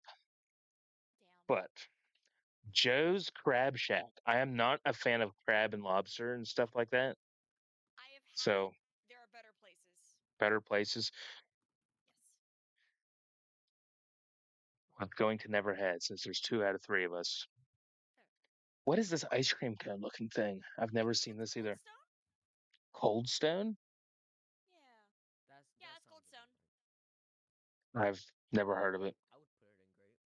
Damn. But Joe's Crab Shack. I am not a fan of crab and lobster and stuff like that. I have had it. So There are better places. better places. Yes. I'm going to never had since there's 2 out of 3 of us. There. What is this ice cream cone looking thing? I've never Is seen that the this Cold either. Stone? Cold Stone? Yeah. That Yeah, it's sounds Cold about Stone. right. I've never heard of it. I would put it in great.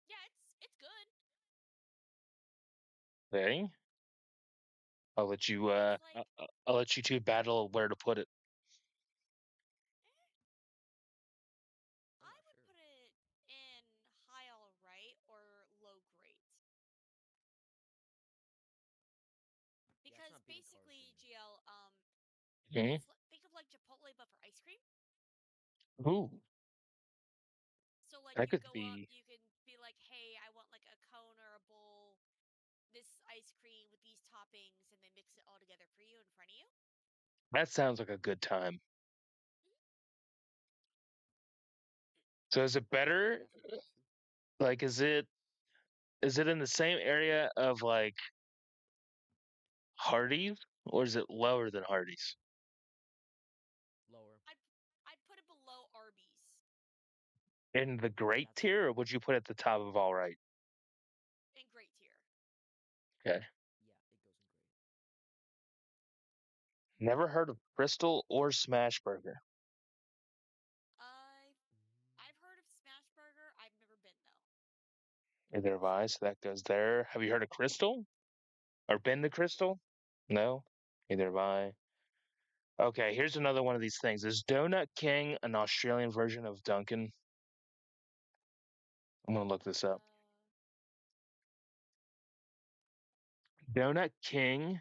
Yeah, it's good. Okay. I'll let you It's like I'll let you two battle where to put it. eh, I'm I not would sure. put it in high all right or low great. Yeah, it's Because not beating cars to basically, me. GL, Hmm. think of like Chipotle but for ice cream. Ooh, So like that you could go up, be. you can be like, "Hey, I want like a cone or a bowl, this ice cream with these toppings," and they mix it all together for you in front of you. That sounds like a good time. Mhm. So is it I can see better? that being good too. Like, is it in the same area of like Hardee's, or is it lower than Hardee's? Lower. I'd I'd put it below Arby's In the great That's tier, fair. or would you put it at the top of all right? in great tier. Okay. Yeah, it goes in great. Never heard of Crystal or Smash Burger. I Mm, I've heard of Smash Burger. I've never been though. Neither have I, so that goes there. Have you heard of Crystal? Or been to Crystal? No? Neither have I. Okay, here's another one of these things. Is Donut King an Australian version of Dunkin'? I'm gonna look this up. Donut King.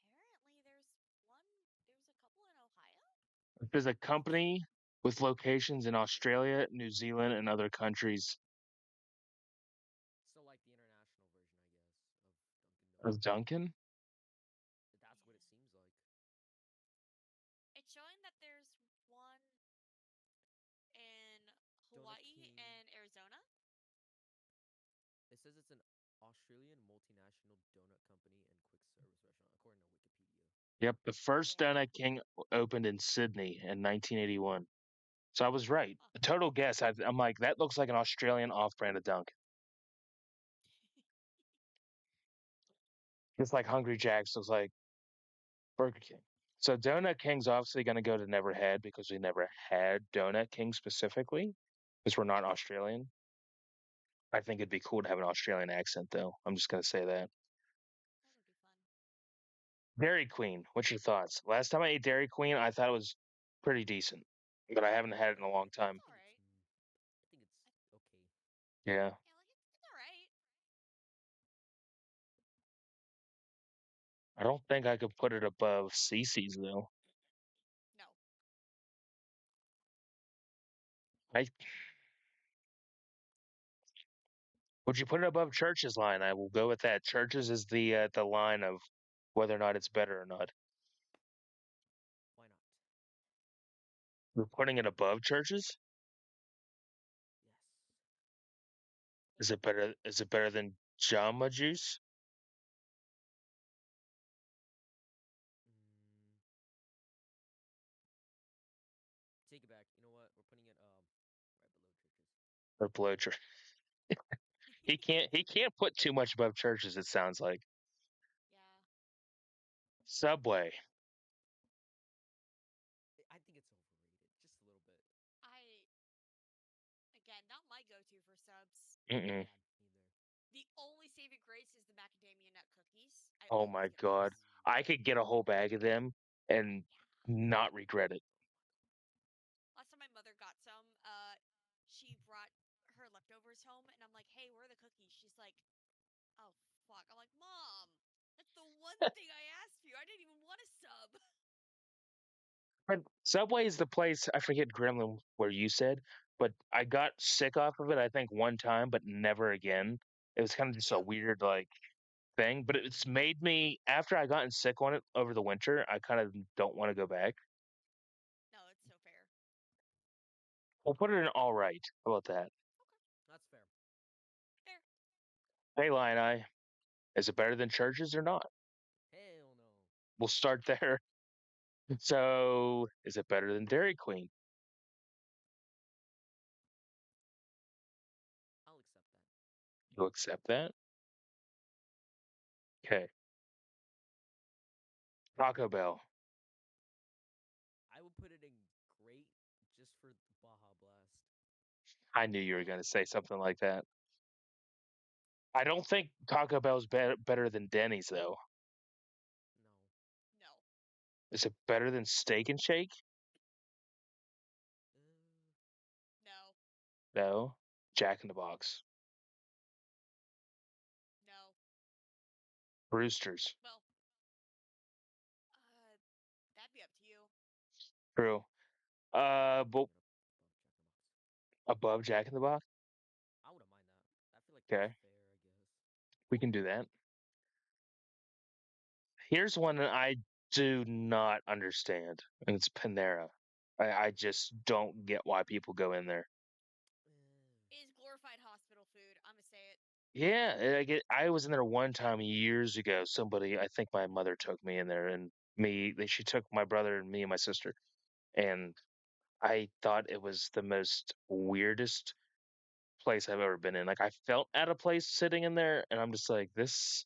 Apparently, there's a couple in Ohio. There's a company with locations in Australia, New Zealand, and other countries So like the international version, I guess, of Dunkin' of Donuts. Dunkin'. That's what it Yeah. seems like. It's showing that there's one in Donut Hawaii King. and Arizona. says it's an Australian multinational donut company and quick service restaurant, according to Wikipedia. Yep, the first Yeah. Donut King opened in Sydney in 1981. So I was right. Huh. A total guess. I'm like, that looks like an Australian off-brand of Dunkin'. Just like Hungry Jack's looks like Burger King. So Donut King's obviously going to go to never had because we never had Donut King specifically because we're not Okay. Australian. I think it'd be cool to have an Australian accent though. I'm just going to say that. That would be fun. Dairy Queen, what's your thoughts? Last time I ate Dairy Queen, I thought it was pretty decent, but I haven't had it in a long time. It's all right. I think it's okay. Yeah. Yeah, like it's all right. I don't think I could put it above Cece's though. No. I would you put it above Church's line? I will go with that. Church's is the line of whether or not it's better or not. Why not? We're putting it above Church's. Yes. Is it better? Is it better than Jamba Juice? Mm, take it back. You know what? We're putting it right below churches. Or below Church? He can't put too much above Church's. It sounds like Yeah. Subway. I think it's overrated just a little bit. I again, not my go-to for subs. Mm-mm. Yeah, neither. The only saving grace is the macadamia nut cookies. I Oh always my get God, those. I could get a whole bag of them and not regret it. Last time my mother got some, she brought her leftovers home, and I'm like, "Hey, where are the cookies?" She's like, "Oh fuck." I'm like, "Mom, that's the one thing I asked you. I didn't even want a sub." But Subway is the place, I forget Gremlin where you said, but I got sick off of it, I think one time, but never again. It was kind of just a Yeah. weird like thing, but it's made me after I gotten sick on it over the winter, I kind of don't want to go back. No, it's so fair. We'll put it in all right. How about that? That's fair. Fair. Hey, Lion, is it better than Churches or not? Hell no. We'll start there. So, is it better than Dairy Queen? I'll accept that. You'll accept that? Okay. Taco Bell. I would put it in great just for Baja Blast. I knew you were going to say something like that. I don't think Taco Bell's better than Denny's, though. No. No. Is it better than Steak and Shake? No. No. Jack in the Box. No. Roosters. Well, that'd be up to you. True. I'm But putting it above Jack in the Box? I wouldn't mind that. I feel like Okay. that's fair, I guess. We can do that. Here's one that I do not understand, and it's Panera. I just don't get why people go in there. Is glorified hospital food. I'm gonna say it. Yeah, I was in there one time years ago. Somebody, I think my mother took me in there, and she took my brother and me and my sister, and I thought it was the most weirdest place I've ever been in. Like I felt out of place sitting in there, and I'm just like, this.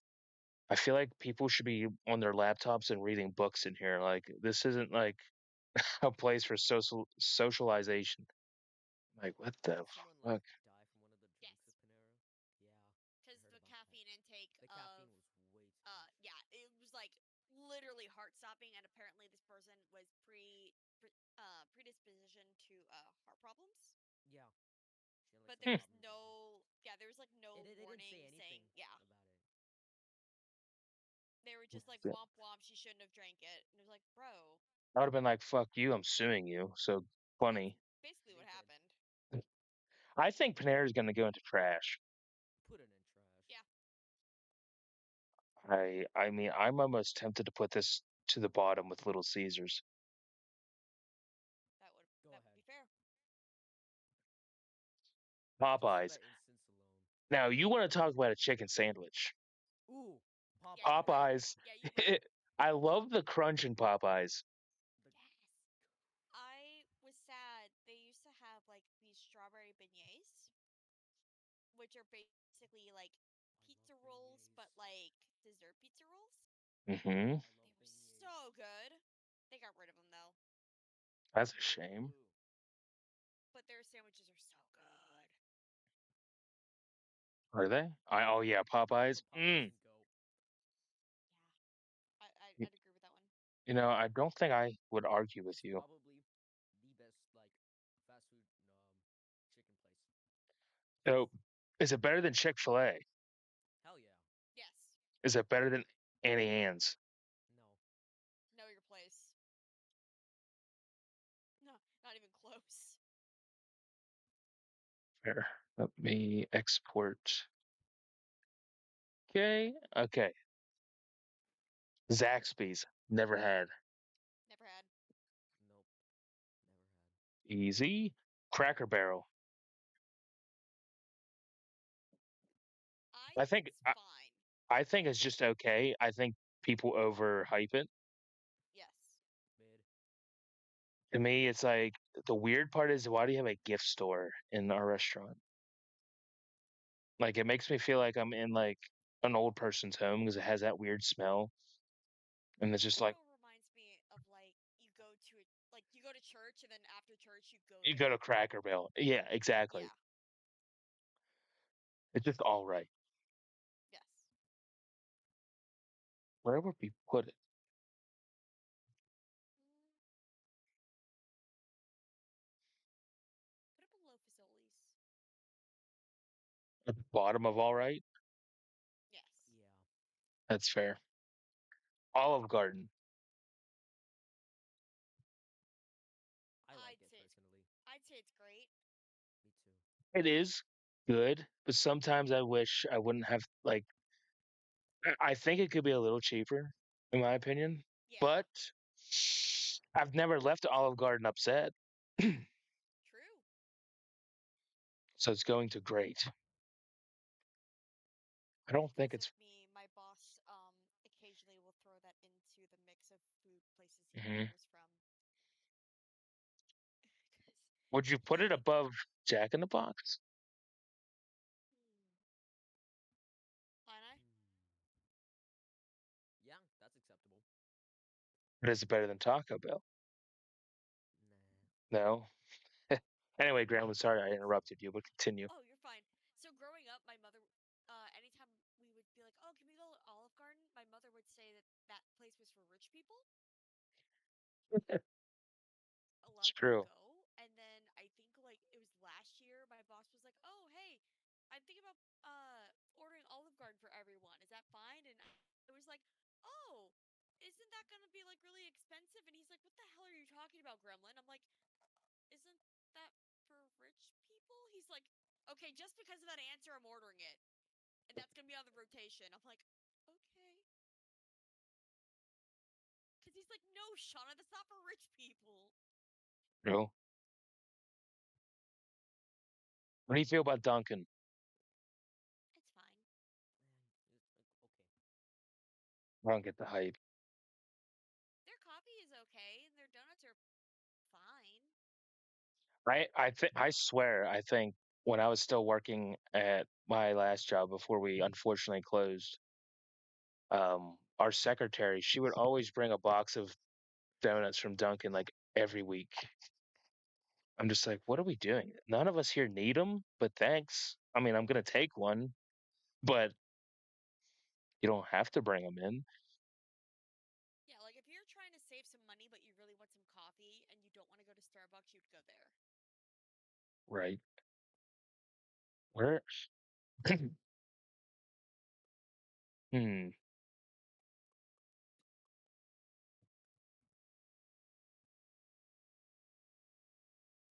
I feel like people should be on their laptops and reading books in here. Like this isn't like a place for socialization. Like what the Didn't someone fuck? die from one of the Yes. drinks at Panera? Yeah, I Because heard the about caffeine that. intake The of caffeine was way too much. yeah, it was like literally heart stopping, and apparently this person was predisposition to heart problems. Yeah, she had like But some there Hmm. was problems with it. no, yeah, there was like no They didn't say warning saying, anything yeah, about it. they were just like That womp womp. She shouldn't have drank it, and it was like, bro, would have been like, fuck you, I'm suing you. So that's funny. basically They what did. happened. I think Panera is going to go into trash. Put it in trash. Yeah, I mean, I'm almost tempted to put this to the bottom with Little Caesars. Go that would ahead. be fair. Just for Popeyes. that instance alone. Now you want to talk about a chicken sandwich? Ooh, Yeah, you Popeyes. right. Popeyes. Yeah, you right. I love the crunch in Popeyes. The Yes. I was sad. They used to have like these strawberry beignets, which are basically like I pizza love rolls, but beignets. like dessert pizza rolls. Hmm. I love They were beignets. so good. They got rid of them though, That's a shame. Boo. but their sandwiches are so good. Are they? Oh yeah, That's Popeyes. where Popeyes can go. Yeah, Y- I'd agree with that one. I don't think I would argue with It's you. probably the best like fast food chicken place. So, is it better than Chick-fil-A? Hell yeah. Yes. Is it better than Annie Ann's? No. Know your place. No, not even close. Fair. Let me export. Okay. Okay. Zaxby's. Never had. Never had. Nope. Never had. Easy. Cracker Barrel. I I think think it's I, fine. I think it's just okay. I think people overhype it. Yes. Mid. To me, it's like the weird part is why do you have a gift store in our restaurant? Like it makes me feel like I'm in like an old person's home because it has that weird smell, and it's Cracker just like Barrel reminds me of like you go to church and then after church you go you go there. to Cracker Barrel. Yeah, exactly. Yeah. It's just all right. Yes. Where would we put it? Mm, put it below Fazoli's. At the bottom of all right? Yes. Yeah. That's fair. Olive Garden. I like I'd it say it's personally. I'd say it's great. Me too. It is good, but sometimes I wish I wouldn't have like I think it could be a little cheaper, in my opinion. Yeah. But I've never left Olive Garden upset. True. So it's going to great. I don't It think does it's hit me. My boss occasionally will throw that into the mix of food places he Mhm. orders from. Would you Cause put it he above Jack in the Box? hmm, and I Hmm. Yeah, that's acceptable. But is it better than Taco Bell? Nah. No. Anyway, Graham, I'm sorry I interrupted you, but continue. Oh, you're fine. So growing up, my mother, anytime we would be like, "Oh, can we go to Olive Garden?" My mother would say that that place was for rich people. A lot It's of people true. go, and then I think like it was last year, my boss was like, "Oh, hey, I'm thinking about ordering Olive Garden for everyone. Is that fine?" And I was like, "Oh, isn't that gonna be like really expensive?" And he's like, "What the hell are you talking about, Gremlin?" I'm like, "Isn't that for rich people?" He's like, "Okay, just because of that answer, I'm ordering it, and that's gonna be on the rotation." I'm like, "Okay," because he's like, "No, Shauna, that's not for rich people." True. What do you feel about Duncan? It's fine. Okay. I don't get the hype. Their coffee is okay, and their donuts are fine. I swear, I think when I was still working at my last job before we unfortunately closed, our secretary, she would always bring a box of donuts from Dunkin' like every week. I'm just like, what are we doing? None of us here need them, but thanks. I mean, I'm gonna take one, but you don't have to bring them in, Yeah, like if you're trying to save some money but you really want some coffee and you don't want to go to Starbucks, you'd go there. right? Where? Hmm.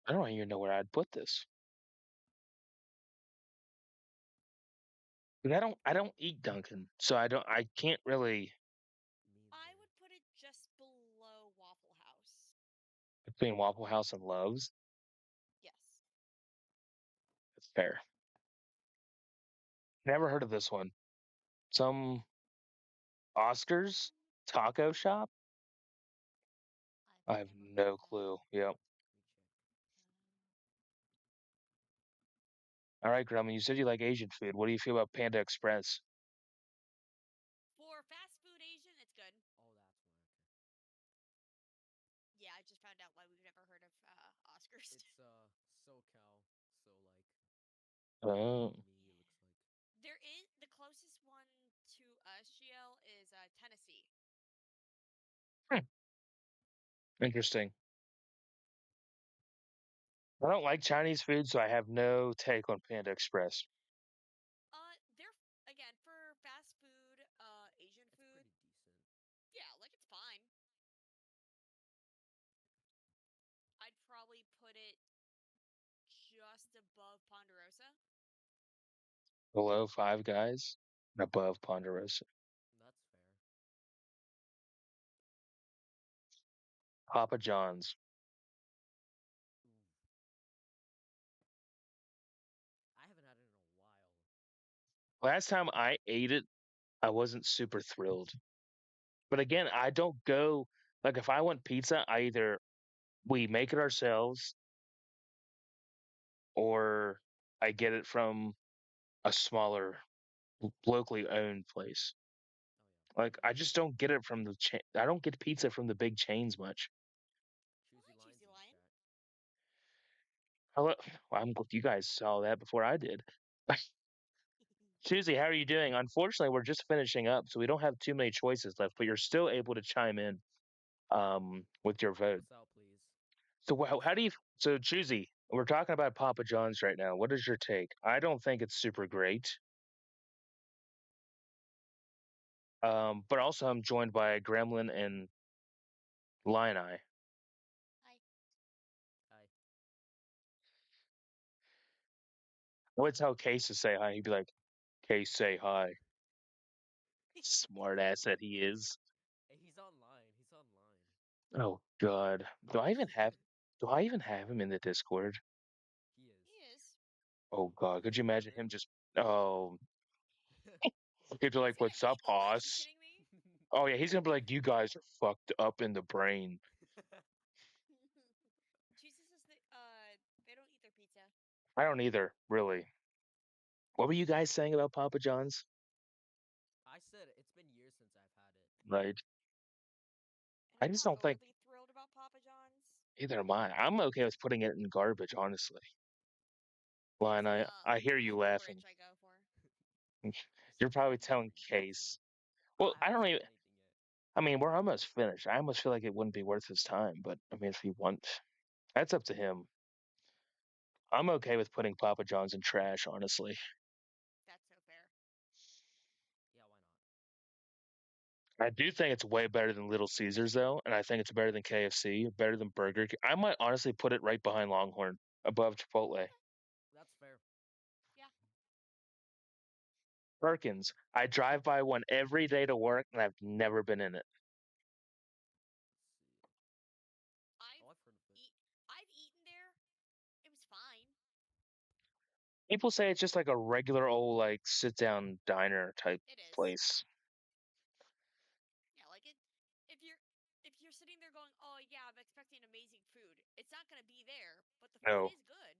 I don't even know where I'd put this. 'Cause I don't eat Dunkin', so I can't really Me I either. would put it just below Waffle House. between Waffle House and Love's. Yes. That's fair. Never heard of this one. Some Oscars taco shop? I I've have never heard no of that. clue. Yep. Uh, All right, Grumman, you said you like Asian food. What do you feel about Panda Express? for fast food Asian, it's good. Oh, that's why. Okay. Yeah, I just found out why we've never heard of Oscars. It's SoCal, so like Oh, me, it looks like. There is the closest one to us, GL, is Tennessee. hmm, interesting. I don't like Chinese food, so I have no take on Panda Express. They're again for fast food, Asian It's food. pretty decent. Yeah, like it's fine. I'd probably put it just above Ponderosa. Below Five Guys, and above Ponderosa. That's fair. Papa John's. Ooh, I haven't had it in a while. Last time I ate it, I wasn't super thrilled. But again, I don't go like if I want pizza, I either we make it ourselves or I get it from a smaller locally owned place. Oh Like I just don't get it from the I don't get pizza from the big chains much. Oh, yeah. hi, Choosy lines Juicy in the Lion. chat. Hello, well, I'm glad you guys saw that before I did. Susie, how are you doing? Unfortunately, we're just finishing up, so we don't have too many choices left, but you're still able to chime in with your Help vote. us out, please. So how do you so Choosy, we're talking about Papa John's right now. What is your take? I don't think it's super great. But also I'm joined by Gremlin and Lion Eye. Hi. Hi. I would tell Case to say hi. He'd be like, Case, say hi. Smart ass that he is. Hey, he's online. He's online. Oh God. Do I even have him in the Discord? He is. He is. Oh God. Could you You imagine in him just oh he'd be He's like, gonna what's up, hate the life. You hoss? kidding me? Oh yeah, he's gonna be like, you guys are fucked up in the brain. Juicy says they don't eat their pizza. I don't either, really. What were you guys saying about Papa John's? I said it's been years since I've had it. Right. And I I'm just not don't think overly thrilled about Papa John's. either am I. I'm okay with putting it in garbage, honestly. That's Lion, the I hear you local laughing. Grinch I go for. You You're said you probably haven't telling eaten yet, so Case. Well, I I haven't don't tried even. anything yet. I mean, we're almost finished. I almost feel like it wouldn't be worth his time, but I mean, if he wants, that's up to him. I'm okay with putting Papa John's in trash, honestly. That's so fair. Yeah, why not? I do think it's way better than Little Caesars, though, and I think it's better than KFC, better than Burger King. I might honestly put it right behind Longhorn, above Chipotle. Okay. That's fair. Yeah. Perkins, I drive by one every day to work, and I've never been in it. Let's see. I've Oh, I've heard of it. I've eaten there. It was fine. People say it's just like a regular old like sit down diner type It is. place. Yeah, like it. If you're if you're sitting there going, oh yeah, I'm expecting amazing food. It's not gonna be there, but the food No, is good.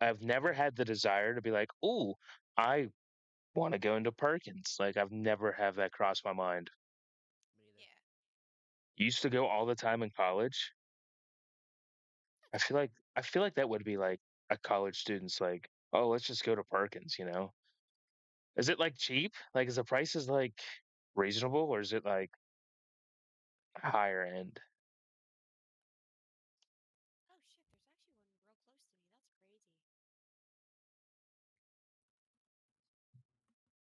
I've never had the desire to be like, "Ooh, I want to go into Perkins." Like I've never have that cross my mind. Me neither. Yeah, Used to go all the time in college. that's fair. I feel like that would be like a college student's like, "Oh, let's just go to Perkins," you know? Is it like cheap? Like is the prices like reasonable or is it like higher end? Oh shit, there's actually one real close to me.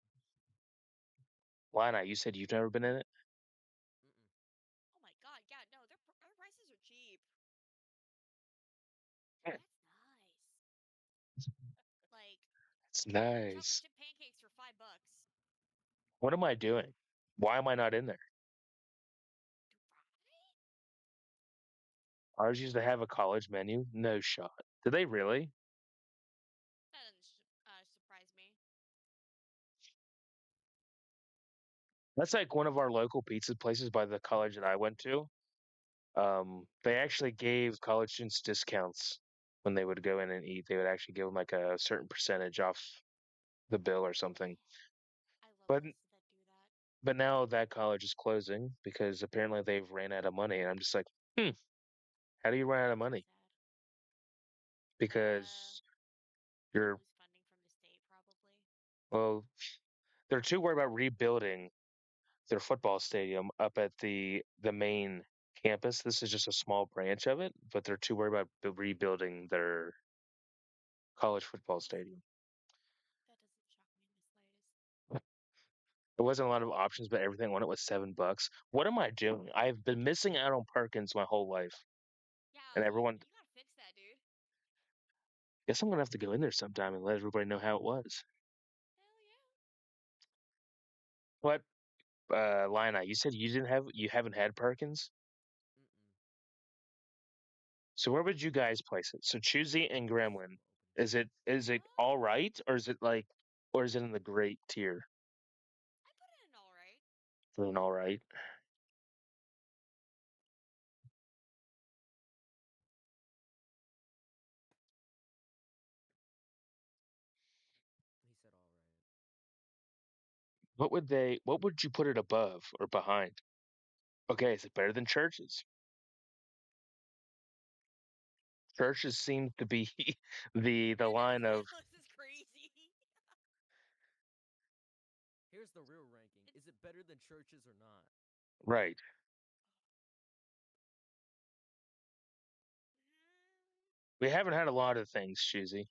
That's crazy. Lana, you said you've never been in it? Mm-mm. Oh my god, yeah, no, their prices are cheap. Yeah, That's nice. Like it's chocolate nice. chip pancakes for $5. What am I doing? Why am I not in there? Right? Ours used to have a college menu. No shot. Did they really? That's like one of our local pizza places by the college that I went to. They actually gave college students discounts when they would go in and eat. They would actually give them like a certain percentage off the bill or something. I love But places that do that. but now that college is closing because apparently they've ran out of money. And I'm just like, how do you run out of That's so money? sad. Because you're Lose funding from the state, probably. well, they're too worried about rebuilding their football stadium up at the main campus. This is just a small branch of it, but they're too worried about rebuilding their college football stadium. That doesn't shock me in the slightest. There wasn't a lot of options, but everything on it was $7. What am I doing? I've been missing out on Perkins my whole life, Yeah, and everyone. you gotta fix that, dude. Guess I'm gonna have to go in there sometime and let everybody know how it was. Hell yeah. What, Lionel? You said you haven't had Perkins. Mm-mm. So where would you guys place it? So Choosy and Gremlin. Super Is it all right, or is it like, or is it in the great tier? I put it in all right. Is it an all right? He said all right. What would you put it above or behind? Okay, is it better than Churches? Churches seem to be the line of This is crazy. Here's the real ranking. Is it better than churches or not? right. We haven't had a lot of things, Choosy.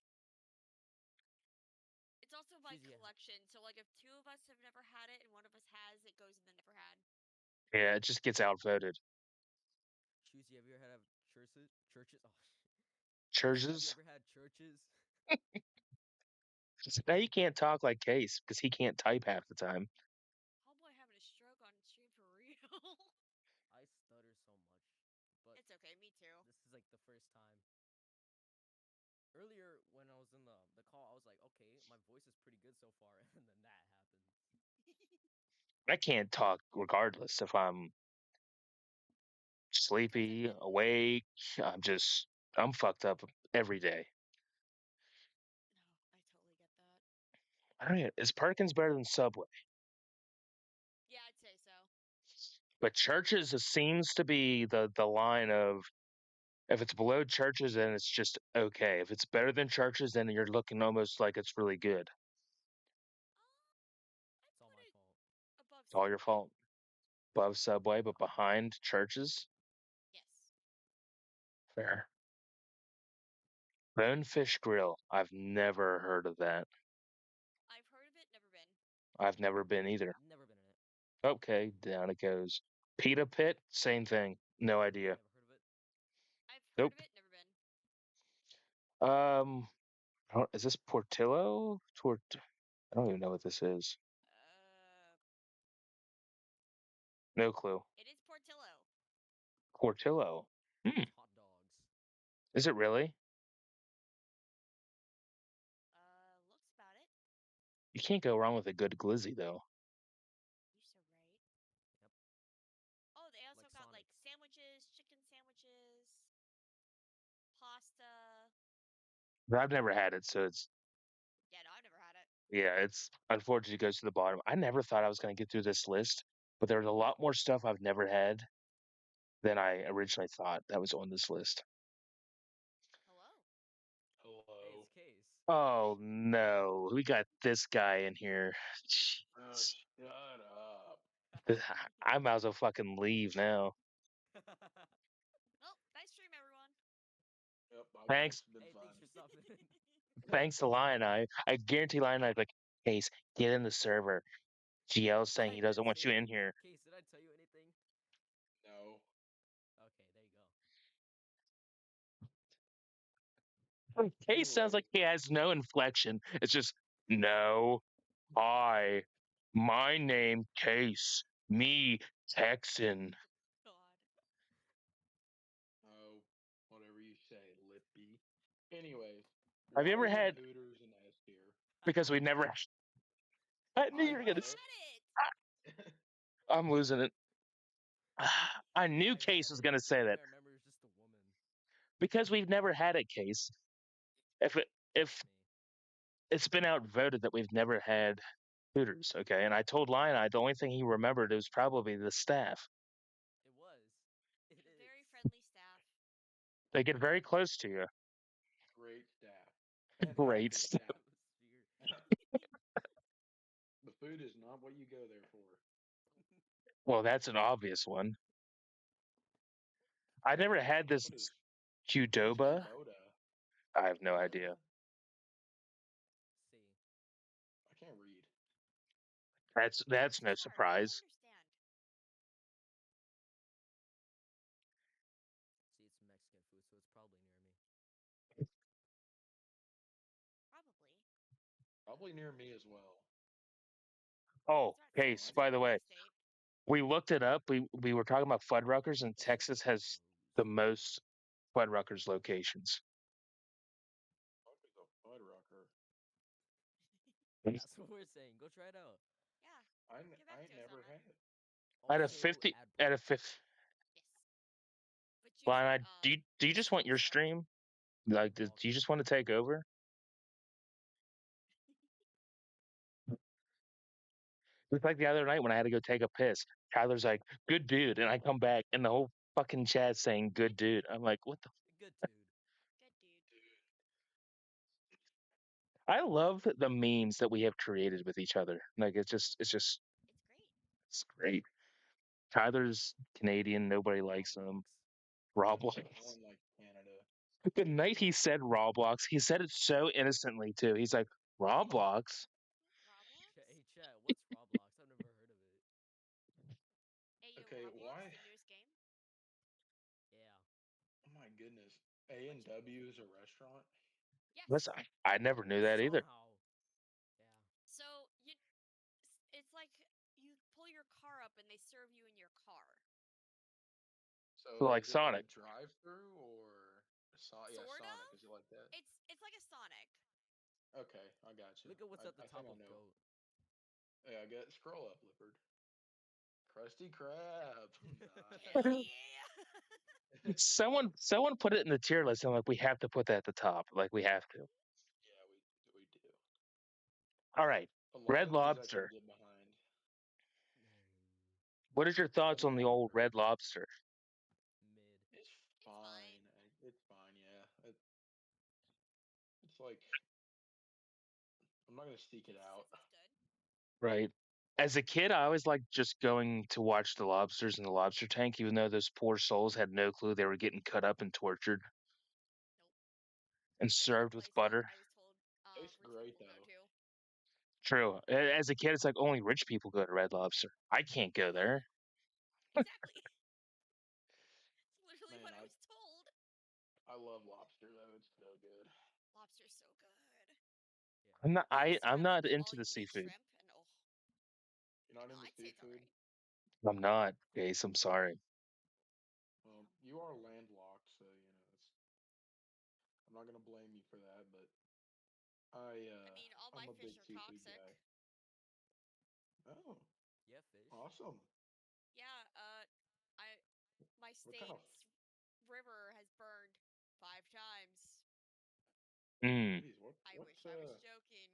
It's also by Choosy, collection. So, like, if two of us have never had it and one of us has, it goes in the never had. Yeah, it just gets outvoted. Choosy, have you ever had churches? Churches? Oh, Choosy, have you Churches. ever had churches? Now you can't talk like Case because he can't type half the time. Homeboy having a stroke on stream for real. I stutter so much, but It's okay, me too. this is like the first time. Earlier, when I was in the call, I was like, okay, my voice is pretty good so far, and then that happened. I can't talk regardless if I'm Sometimes I've sleepy, been. awake. I'm fucked up every day. No, I totally get that. I don't know. Is Perkins better than Subway? Yeah, I'd say so. But Churches seems to be the line of if it's below Churches, then it's just okay. If it's better than Churches, then you're looking almost like it's really good. I'd It's all put my it fault. above It's all your Subway. fault. Above Subway, but behind Churches. Yes. Fair. Bonefish Grill. I've never heard of that. I've heard of it, never been. I've never been either. Never been in it. Okay, down it goes. Pita Pit, same thing. No idea. Never heard of it. I've heard of Nope. it, never been. Um, is this Portillo? I don't even know what this is. Uh, No clue. it is Portillo. Portillo. Hmm. It's hot dogs. Is it really? Looks about it. You can't go wrong with a good glizzy, though. You're so right. Yep. Oh, they also Like got Sonic. like sandwiches, chicken sandwiches, pasta. But I've never had it, so it's Yeah, no, I've never had it. yeah. It's unfortunately it goes to the bottom. I never thought I was going to get through this list, but there's a lot more stuff I've never had than I originally thought that was on this list. Hello. Hey, Hello. it's Case. Oh no, we got this guy in here. Oh, Jeez. shut up. I might as well fucking leave now. Well, nice stream, everyone. Yep, I'll go. Thanks, It's been Hey, fun. thanks for stopping in. thanks to Lion Eye. I guarantee Lion Eye's like, Case, get in the server. GL's saying I he didn't doesn't want say you in anything. here. Case, did I tell you anything? No. Okay, there you go. Case sounds like Anyway, he has no inflection. It's just, no, I, my name, Case, me, Texan. God. oh, whatever you say, Lippy. Anyways, Have you why ever isn't had, Hooters an S tier? because we never, I knew you I've were going Never had to, it. had it. I'm losing it. I knew I've Case had was it. going to The say only that thing I remember is just the woman. because we've never had a Case. If Me. it's been outvoted that we've never had Hooters, okay, and I told Lion the only thing he remembered was probably the staff. It was. It is. Very friendly staff. They get very close to you. Great staff. Great Fantastic stuff. staff. The food is not what you go there for. Well, that's an obvious one. I never had this What is Qdoba. Kubota? I have no Kubota? idea. See. I can't read. That's no Bizarre. I don't surprise. understand. See, it's Mexican food, so it's probably near me. Probably. Probably near me as well. Oh, It's not Case, Texas I by or the real way, estate. we looked it up. We were talking about Fuddruckers, and This is Texas so has gross. the most Fuddruckers locations. Fuck is a Fuddrucker? That's what we're saying. Go try it out. Yeah. I, Get back I to us never on that. had it. Out of Also, 50, ad out break. of 50, Yes. But Lion, do you the just want your smoked salmon. stream? Like, do All you just want to take over? It's like the other night when I had to go take a piss. Tyler's like, "Good dude," and I come back, and the whole fucking chat saying "good dude." I'm like, "What the?" good dude. Good dude. I love the memes that we have created with each other. Like, it's It's great. it's great. Tyler's Canadian. Nobody likes him. Roblox. No one likes Canada. The night he said Roblox, he said it so innocently too. He's like, "Roblox." Roblox? Hey, chat. What's Roblox? I've never heard of it. Hey, yo, Okay, Roblox, why? the newest game. Yeah. Oh my goodness. A&W is a restaurant? Yes. Listen, I never knew that either. Somehow. Yeah. So it's like you pull your car up and they serve you in your car. So Like is it like Sonic. a drive-through or yeah, Sort Sonic? of? Is it like that? It's like a Sonic. Okay, I got you. Look at what's at the I top think I of know. goat. Yeah, I get scroll up, Lippard. Krusty Krab. Hell Nice. yeah. Someone put it in the tier list, and like we have to put that at the top. Like we have to. Yeah, we do. All right, A lot Red of these I can Lobster. get behind. What is your thoughts on the old Red Lobster? Mid. It's fine. fine. It's fine. Yeah. It's like I'm not gonna seek it Jesus out. says it's good. Right. As a kid, I always liked just going to watch the lobsters in the lobster tank, even though those poor souls had no clue they were getting cut up and tortured Nope. and It's just a served with place butter. I was told Tastes rich great people go though. to. True. As a kid, it's like only rich people go to Red Lobster. I can't go there. Exactly. It's literally Man, what I was told. I love lobster though. It's so good. Lobster's so good. Yeah. I'm not. They I'm serve not the into the all-you-can-eat seafood. shrimp, and You're not into I'd say it's seafood? alright. I'm not, Case. I'm sorry. Well, you are landlocked, so I'm not gonna blame you for that, but I mean, all I'm my a big fish are seafood toxic. guy. Oh, Yeah, fish. awesome. Yeah, my What kind of state's river has burned 5 times. Mm. Jeez, I what wish I was joking.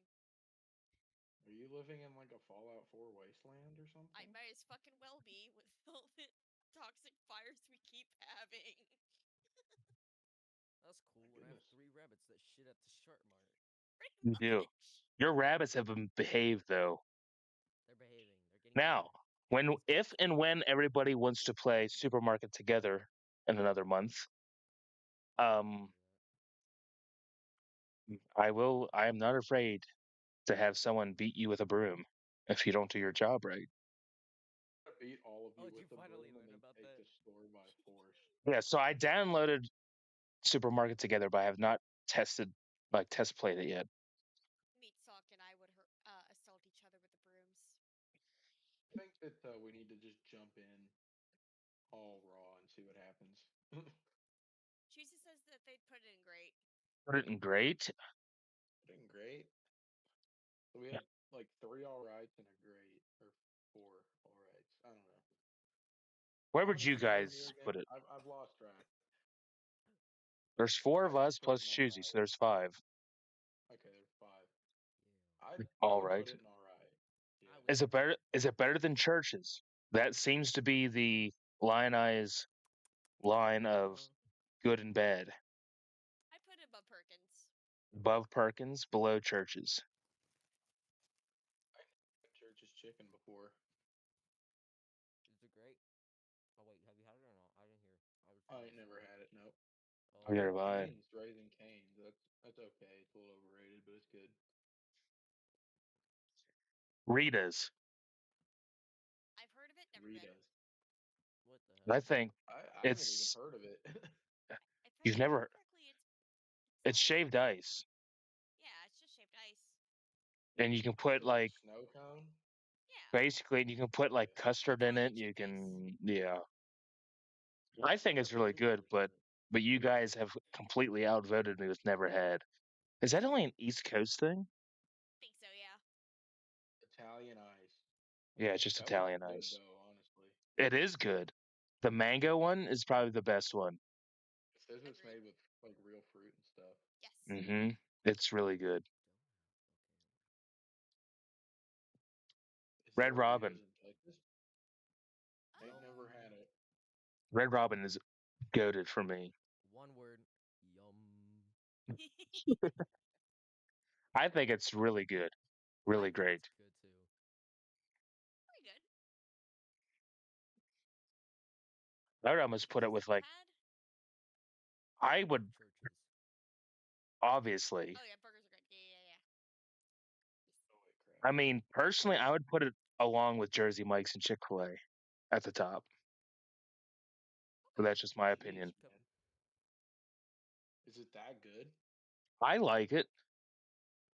are you living in like a Fallout 4 wasteland or I something? might as fucking well be with all the toxic fires we keep having. That's cool. My When I have goodness. 3 rabbits that shit at the shark mart. Pretty You do. much. Your rabbits have been behaved though. They're behaving. They're getting Now, better. if and when everybody wants to play Supermarket together in another month, um, I will. I am not afraid to have someone beat you with a broom if you don't do your job right. I beat all of Oh, you did you with the finally broom and learn then about take that? the store by force. Yeah. So I downloaded Supermarket together, but I have not test played it yet. Meat Sock and I would assault each other with the brooms. I think that we need to just jump in all raw and see what happens. Cheesy says that they'd put it in great. Put it in great. Doing great. So we have like 3 all rights and a great, or 4 all rights. I don't know. Where How would many you people are here guys again? put it? I've lost track. There's four I of could us put it plus in Choosy, so alright. there's five. Okay, there's five. Yeah. I All would right. put it in alright. Yeah. I would Is it too. better? Is it better than churches? That seems to be the Lionized line of good and bad. I put it above Perkins. Above Perkins, below churches. I had Church's chicken before. Is it great? Oh wait, have you had it or not? I didn't hear. I was I trying ain't to. never had it. Nope. Oh, I've Neither had have I. Canes, Raising Canes. That's okay. It's a little overrated, but it's good. Rita's. I've heard of it, never been. Rita's. what the I hell? think I haven't even it's heard of it. If I you've remember never. correctly, it's It's like shaved ice, yeah, it's just shaved ice. and you can Is put it like a like snow cone? Yeah, basically you can put like Okay. custard it's in really it. You cheap ice. can yeah. I think it's Never, really good, never seen it. but you guys have completely outvoted me with never had. Is that only an East Coast thing? Think so, yeah. Italian ice. Yeah, it's just That one's Italian good ice. though, honestly. It is good. The mango one is probably the best one. It says it's Agreed. made with like real fruit and stuff. Yes. Mm-hmm. It's really good. Is there Red a Rita's Robin. in Texas? Ain't Um, never had it. Red Robin is goaded for me. One word. Yum. I think it's really good. I Really think great. it's good too. pretty good. I would almost put it Churches with have you like had? I would Churches. obviously. Oh yeah, burgers are good. Yeah, yeah, yeah. Holy crap. I mean, personally, I would put it along with Jersey Mike's and Chick-fil-A at the top. But Okay. that's just my Jeez, opinion. man. Is it that good? I like it.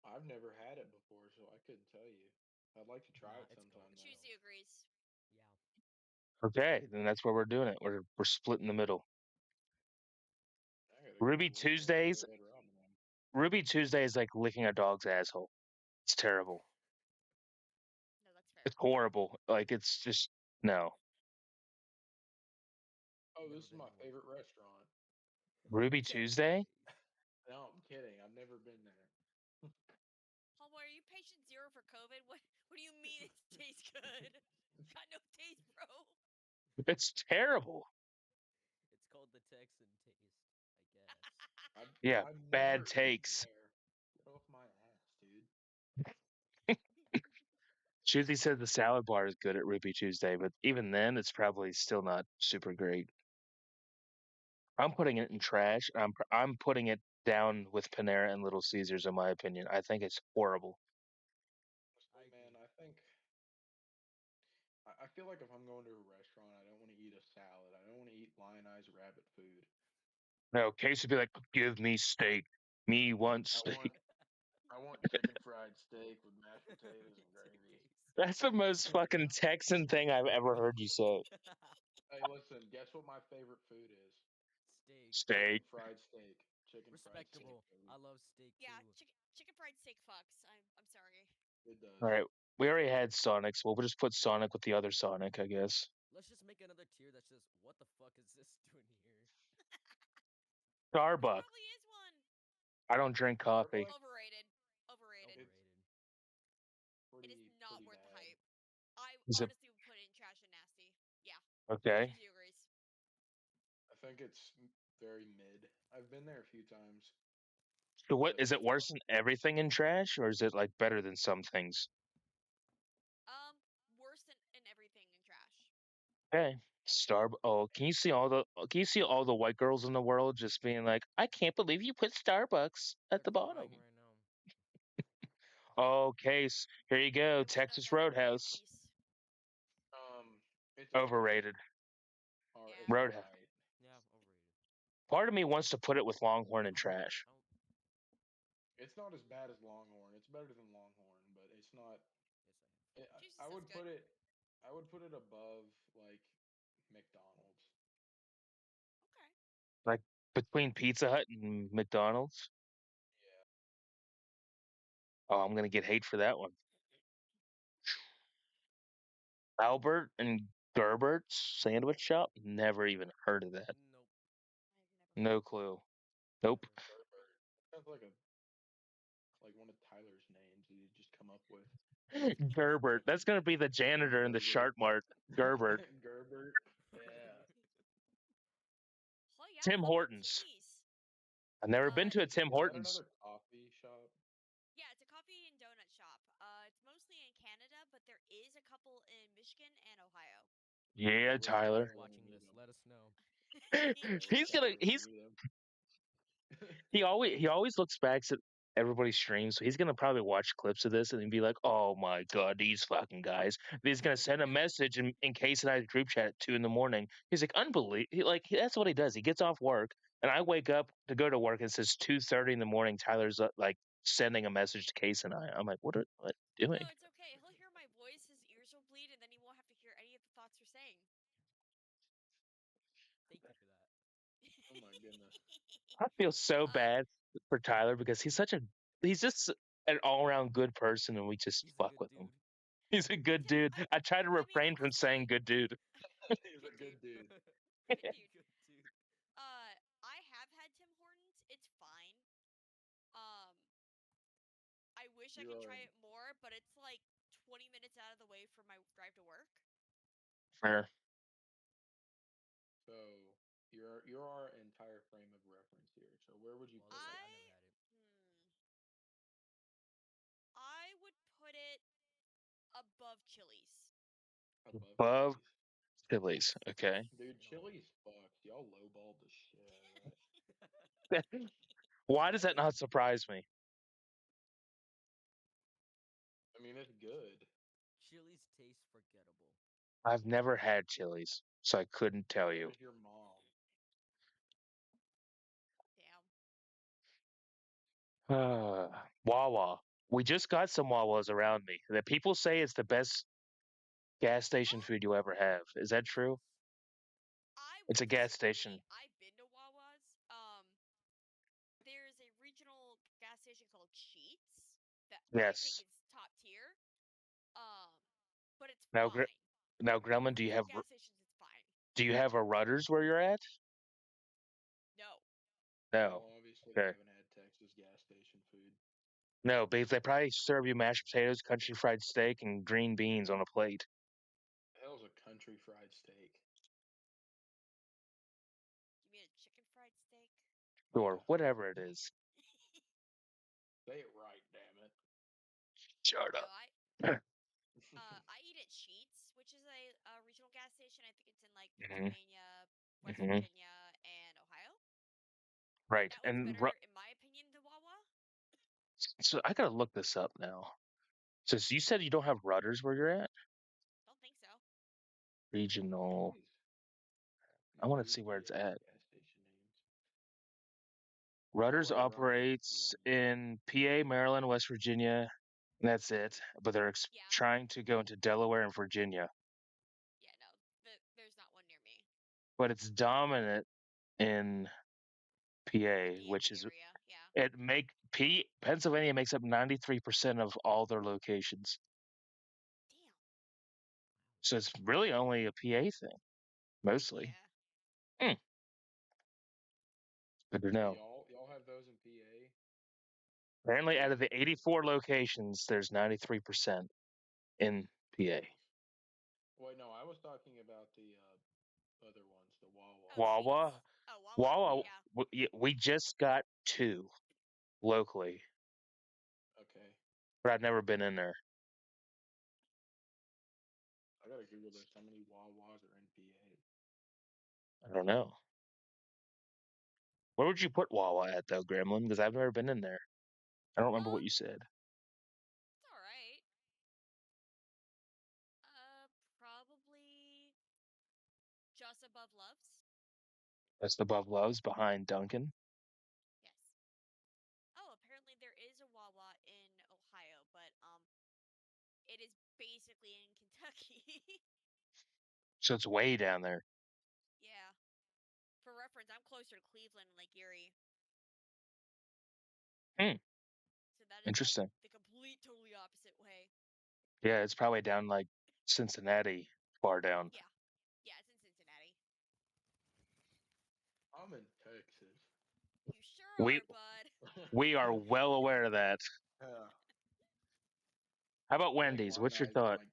I've never had it before, so I couldn't tell you. I'd like to try Nah, it it's sometime goated. though. Choosy agrees. Yeah. Okay, then that's where we're doing it. We're split in the middle. I gotta Ruby Google what the Tuesdays. Red Robin one. Ruby Tuesday is like licking a dog's asshole. It's terrible. No, that's fair. It's horrible. Like it's just no. Oh, Never this is been my to one. favorite restaurant. Ruby Dead Tuesday? face. No, I'm kidding. I've never been there. Homeboy, are you patient zero for COVID? What do you mean it tastes good? Got no taste, bro. It's terrible. It's called the Texan taste, I guess. Yeah, I've bad never eaten takes. there. Get off my ass, dude. Tuesday said the salad bar is good at Ruby Tuesday, but even then, it's probably still not super great. I'm putting it in trash. I'm putting it down with Panera and Little Caesars, in my opinion. I think it's horrible. I Honestly, man, agree. I feel like if I'm going to a restaurant, I don't want to eat a salad. I don't want to eat lionized rabbit food. No, Case would be like, "Give me steak. Me want I steak." want I want chicken fried steak with mashed potatoes and gravy. That's the most fucking Texan thing I've ever heard you say. Hey, listen, guess what my favorite food is? Steak. Chicken Steak. fried steak. Chicken fried steak. Respectable. Baby. I love steak Yeah, too. chicken fried steak fucks. I'm sorry. It All does. right, we already had Sonic, so we'll just put Sonic with the other Sonic, I guess. Let's just make another tier that says, "What the fuck is this doing here?" There Starbucks. probably is one. I don't drink coffee. Starbucks, Overrated. Overrated. Overrated. It is pretty not pretty worth the bad. hype. I Is it honestly would put it in trash and nasty. Yeah, okay? Choosy agrees. I think it's very mid. I've been there a few times, So what but is it worse than everything in trash, or is it like better than some things? Worse than in everything in trash. Okay. Oh, can you see all the white girls in the world just being like, I can't believe you put Starbucks at They're the bottom. crying right now. Oh, Case, here you go, I want Texas another brand Roadhouse. piece. it's okay. Overrated. Or it's Yeah. all Roadhouse. right. Yeah, overrated. Part of me wants to put it with Longhorn and I don't. trash. I don't. It's not as bad as Longhorn. It's better than Longhorn, but it's not. Yes, I have. Choosy I sounds would good. put it. I would put it above like McDonald's. Okay. Like between Pizza Hut and McDonald's. Yeah. Oh, I'm gonna get hate for that one. Albert and Gerbert's sandwich shop? Never even heard of that. Nope. I've never No heard of clue. Nope. Never. Gerbert. Sounds like one of Tyler's names that you just come up with. Gerbert. That's gonna be the janitor in the Gerbert. Sharp Mart. Gerbert. Gerbert. Yeah. Oh yeah, I Tim love the Hortons. Timmy's. I've never been to a Tim Is that Hortons. another coffee shop? Yeah, it's a coffee and donut shop. It's mostly in Canada, but there is a couple in Michigan and Ohio. Yeah, Where's Tyler. Tyler watching this? Let us know. he's gonna he's he always looks back at everybody's streams, so he's gonna probably watch clips of this and then be like, "Oh my god, these fucking guys!" He's gonna send a message in case I group chat at 2 in the morning. He's like, "Unbelievable!" Like that's what he does. He gets off work, and I wake up to go to work. And it says 2:30 in the morning. Tyler's like sending a message to Case and I. I'm like, "What are you No, doing?" it's okay. He'll hear my voice, his ears will bleed, and then he won't have to hear any of the thoughts we're saying. Thank you for that. Oh my goodness. I feel so Uh, bad for Tyler because he's just an all around good person, and we just He's a fuck good with him. dude. He's a good Tim, dude. I try to I mean, refrain I will from saying say, good dude. He's a good dude. good dude. Good dude. I have had Tim Hortons. It's fine. Um, I wish I You could are try it more, but it's like 20 minutes out of the way from my drive to work. Fair. so you're our entire frame of reference here. So where would you Well, put I'll it? say I never had it. I would put it above Chili's. Above Above Chili's? Chili's. Okay. Dude, In a way. Chili's fucks. Y'all lowballed the shit out of that. Why does that not surprise me? I mean, it's good. Chili's tastes forgettable. I've never had Chili's, so I couldn't tell So you. does your mom. Damn. Wawa. We just got some Wawas around me. That people say it's the best gas station Oh, food you ever have. Is that true? I It's would a gas disagree. station. I've been to Wawa's. There's a regional gas station called Sheets that I think Yes. is top tier. Um, but it's Now, fine. now, Gremlin, Regional gas stations, it's fine. do you have a Rudders where you're at? No. No. Well, obviously, you Okay. haven't had Texas gas station food. No, because they probably serve you mashed potatoes, country fried steak, and green beans on a plate. The hell's a country fried steak? You mean a chicken fried steak? Or Yeah. whatever it is. Say it right, damn it. Shut No, up. I eat at Sheets, which is a regional gas station. I think it's in like hmm Pennsylvania, West hmm Virginia, and Ohio. Right. That one's better, in my opinion, than Wawa. So I gotta look this up now. So you said you don't have Rudders where you're at? Don't think so. Regional. I These want to see where goofy it's ass at. gas station names. Rudders LA Rockies, to be operates honest. in PA, Maryland, West Virginia. And that's it. But they're Yeah. trying to go into Delaware and Virginia. Yeah, no. There's not one near me. But it's dominant in PA, The which DMV is area. Yeah. Pennsylvania makes up 93% of all their locations. Damn. So it's really only a PA thing, mostly. Yeah. Hmm. Good to So know. y'all have those in PA? Apparently, out of the 84 locations, there's 93% in PA. Nice. Wait, no, I was talking about the other ones, the Oh, Wawa. Wawa, Sheets. Oh, Wawa. Wawa, Yeah. we just got two locally, Okay. but I've never been in there. I gotta Google this. How many Wawas are in PA? I don't know. Where would you put Wawa at though, Gremlin? Because I've never been in there. I don't remember what you said. It's all right. Probably just above Love's. That's above Love's behind Duncan. Yes. Oh, apparently there is a Wawa in Ohio, but it is basically in Kentucky. So it's way down there. Yeah. For reference, I'm closer to Cleveland and Lake Erie. Hmm. So that is like Interesting. the complete, totally opposite way. Yeah, it's probably down like Cincinnati, far down. Yeah. We bud. we are well aware of that. Yeah. How about I think Wendy's? What's your Illini's in thought? like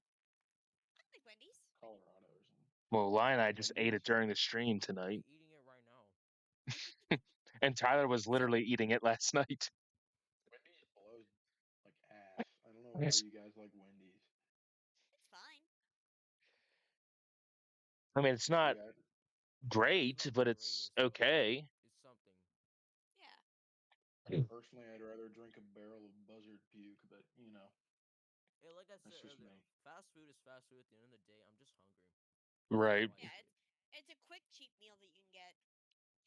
I like Wendy's. Colorado or something. Well, Lion, I just ate Wendy's? it during the stream I'm tonight, eating it right now. and Tyler was literally eating it last night. Wendy's blows like ass. I don't know why Yes. you guys like Wendy's. It's fine. I mean, it's not Yeah, great, It's not but the it's greatest, but okay. it's something. Yeah. personally, I'd rather drink a barrel of buzzard puke, but you know, Yeah, like I that's said just earlier, me. fast food is fast food. At the end of the day, I'm just hungry. Right, That's all I Yeah. eat it. It's a quick cheap meal that you can get.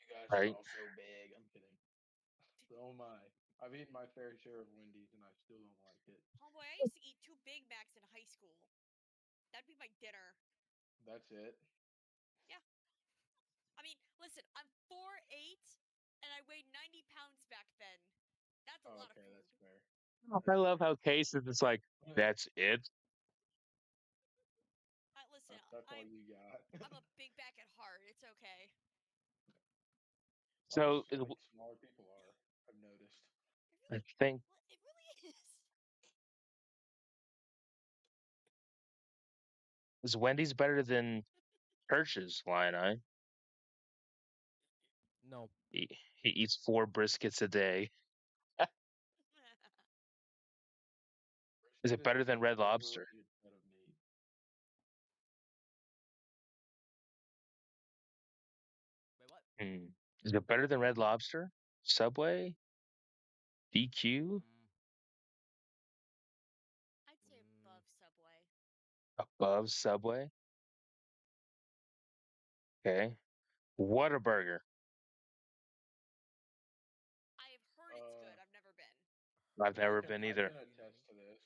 You guys are right. all so big. I'm kidding. So am I. I've eaten my fair share of Wendy's, and I still don't like it. Homeboy, I used to eat 2 Big Macs in high school. That'd be my dinner. That's it. Yeah. I mean, listen, I'm 4'8", and I weighed 90 pounds back then. That's a Oh, lot of okay, food. that's fair. I love how cases it's like that's it. Listen, That's all I'm you got. I'm a big back at heart. It's okay. Well, So just like smaller people are, I've noticed. It I really, think it really is. is Wendy's better than Church's, Lion Eye? No, He eats 4 briskets a day. Is it Brisket better than is an Red Lobster? overrated cut of meat. wait, what? Is it better than Red Lobster? Subway? DQ? Mm, I'd say mm, above Subway. Above Subway? Okay. Whataburger. I have heard it's good. I've never been. I've heard never of been I either. can it, attest to this.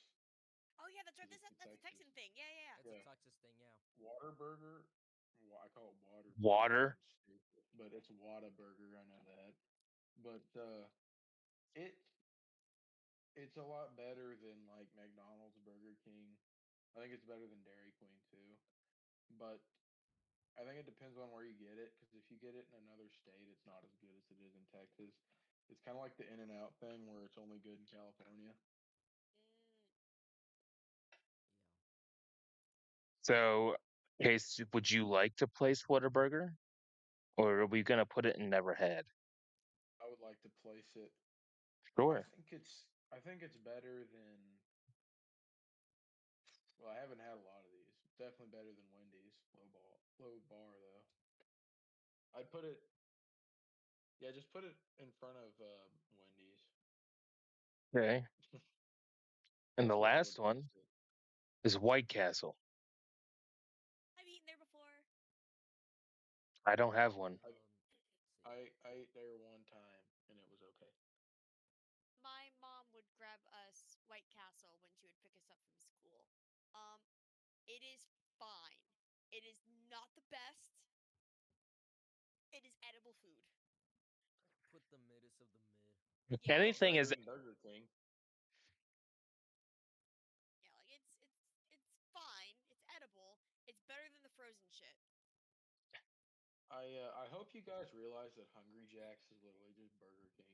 Oh yeah, that's right. 'Cause it's in That's a Texas. Texan thing. Yeah, yeah, yeah. It's Yeah. a Texas thing, yeah. Waterburger. I call it Waterburger. Water. I'm stupid, but it's Whataburger. I know that. But it it's a lot better than like McDonald's, Burger King. I think it's better than Dairy Queen too. But I think it depends on where you get it. Because if you get it in another state, it's not as good as it is in Texas. It's kind of like the In and Out thing, where it's only good in California. So, Case, would you like to place Whataburger? Or are we going to put it in Never Had? I would like to place it. Sure. I think it's better than. Well, I haven't had a lot of these. Definitely better than Wendy's. Low bar though. I'd put it. Yeah, just put it in front of Wendy's. Okay. And the That's where I would last one place it. is White Castle. I've eaten there before. I don't have one. I, See. I ate there one time and it was okay. My mom would grab us White Castle when she would pick us up from school. Um, it is fine. It is not the best. It is edible food. Put the middest of the mid. Yeah, Well, it's Anything better is than Burger King. yeah, like it's fine. It's edible. It's better than the frozen shit. I hope you guys realize that Hungry Jack's is literally just Burger King.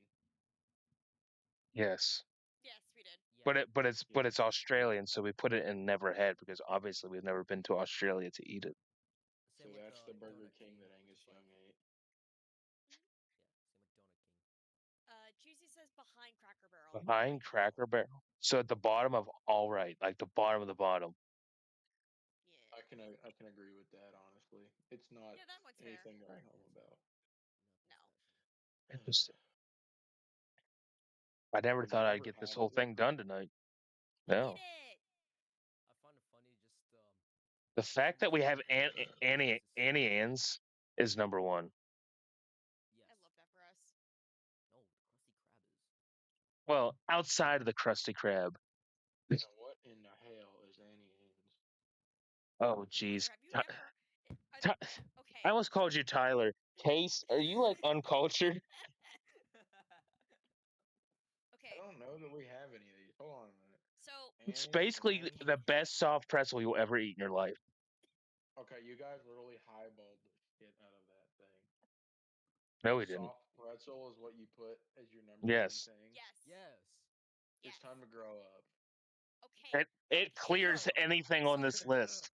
yes. Yes, we did. Yeah. But Yeah. it's Australian, so we put it in Never Had because obviously we've never been to Australia to eat it. So Same with that's the Burger Donut King King, that which Angus is like, Young ate. yeah, same with Donut King. Juicy says behind Cracker Barrel. Behind White Castle. Cracker Barrel. So at the bottom of all right, like the bottom of the bottom. Yeah. I can agree with that honestly. It's not Yeah, that one's fair. anything to write home about. No. Nothing special. Interesting. I never Have you thought I'd never get this had whole it thing though? done tonight. We No. did it. I find it funny just The so fact that much we have food that exists. Annie Ann's is number one. Yes. I love that for us. No, the Krusty Krab is. Well, outside of the Krusty Krab. Now, what in the hell is Annie Ann's? Oh, Tyler, jeez. have you never? Okay. I almost called you Tyler. Case, are you like uncultured? Okay. I don't know that we have any of these. Hold on a minute. So It's Annie basically Ann's. the best soft pretzel you'll ever eat in your life. Okay, you guys literally highballed the shit out of that thing. No, we didn't. Soft pretzel is what you put as your number one Yes. thing. Yes. Yes. It's Yes. time to grow up. Okay. It clears So- anything on this list.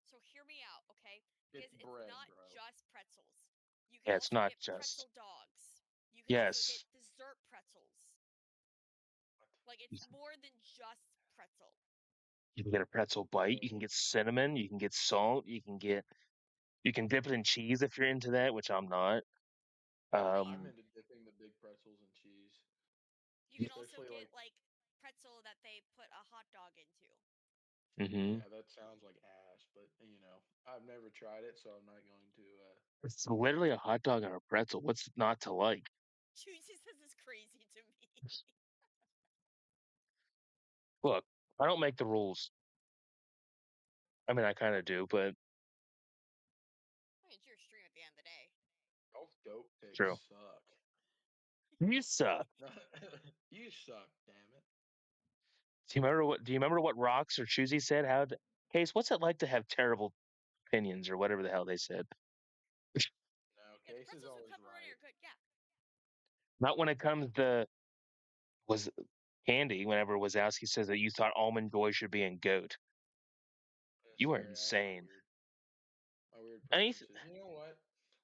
So hear me out, okay? It's Because it's bread, not bro. just pretzels. You can Yeah, it's also not get just. pretzel dogs. You can also get Yes. dessert pretzels. What? Like it's more than just pretzel. You can get a pretzel bite. You can get cinnamon. You can get salt. You can dip it in cheese if you're into that, which I'm not. I'm Um, into dipping the big pretzels in cheese. You can also Especially get like, like pretzel that they put a hot dog into. mhm. yeah, that sounds like ass, but I've never tried it, so I'm not going to. It's literally a hot dog and a pretzel. What's not to like? Juicy says it's crazy to me. Look, I don't make the rules. I mean, I kind of do, but I mean, it's your stream at the end of the day. Golf dope picks true. suck. You suck. You suck, damn it. Do you remember what Rocks or Choosy said? Case, what's it like to have terrible opinions or whatever the hell they said? No, Yeah, the Case is pretzels with always pepperoni right. are good. Yeah. Not when it comes to was Candy. Whenever Wazowski says that you thought almond joy should be in goat, you are Sorry, I have insane. my weird Anyth- preferences. You know what?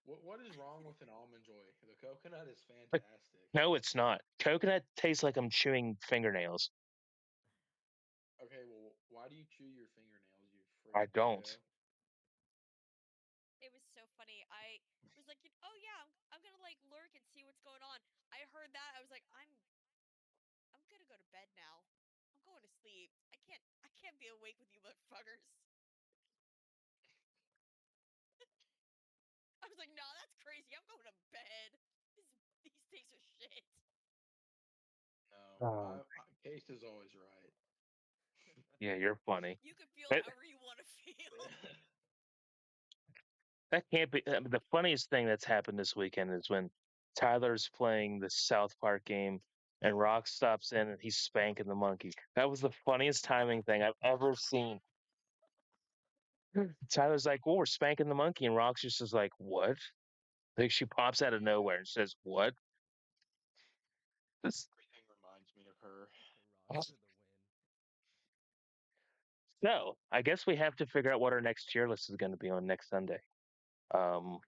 What is wrong with an almond joy? The coconut is Like, fantastic. no, it's not. Coconut tastes like I'm chewing fingernails. Okay, well, why do you chew your fingernails, you I freaking don't. weirdo? It was so funny. I was like, oh yeah, I'm gonna like lurk and see what's going on. I heard that. I was like, I'm gonna go to bed now. I'm going to sleep. I can't be awake with you motherfuckers. I was like, nah, that's crazy. I'm going to bed. These things are shit. No, Oh, Case is always right. yeah, you're funny. You can feel That, however you want to feel. that can't be. I mean, the funniest thing that's happened this weekend is when Tyler's playing the South Park game and Rock stops in and he's spanking the monkey. That was the funniest timing thing I've ever seen. Tyler's like, "Well, we're spanking the monkey," and Rock's just is like, "What?" Like she pops out of nowhere and says, "What?" This, Everything reminds me of her. Rocks for the win. so I guess we have to figure out what our next tier list is going to be on next Sunday. Um,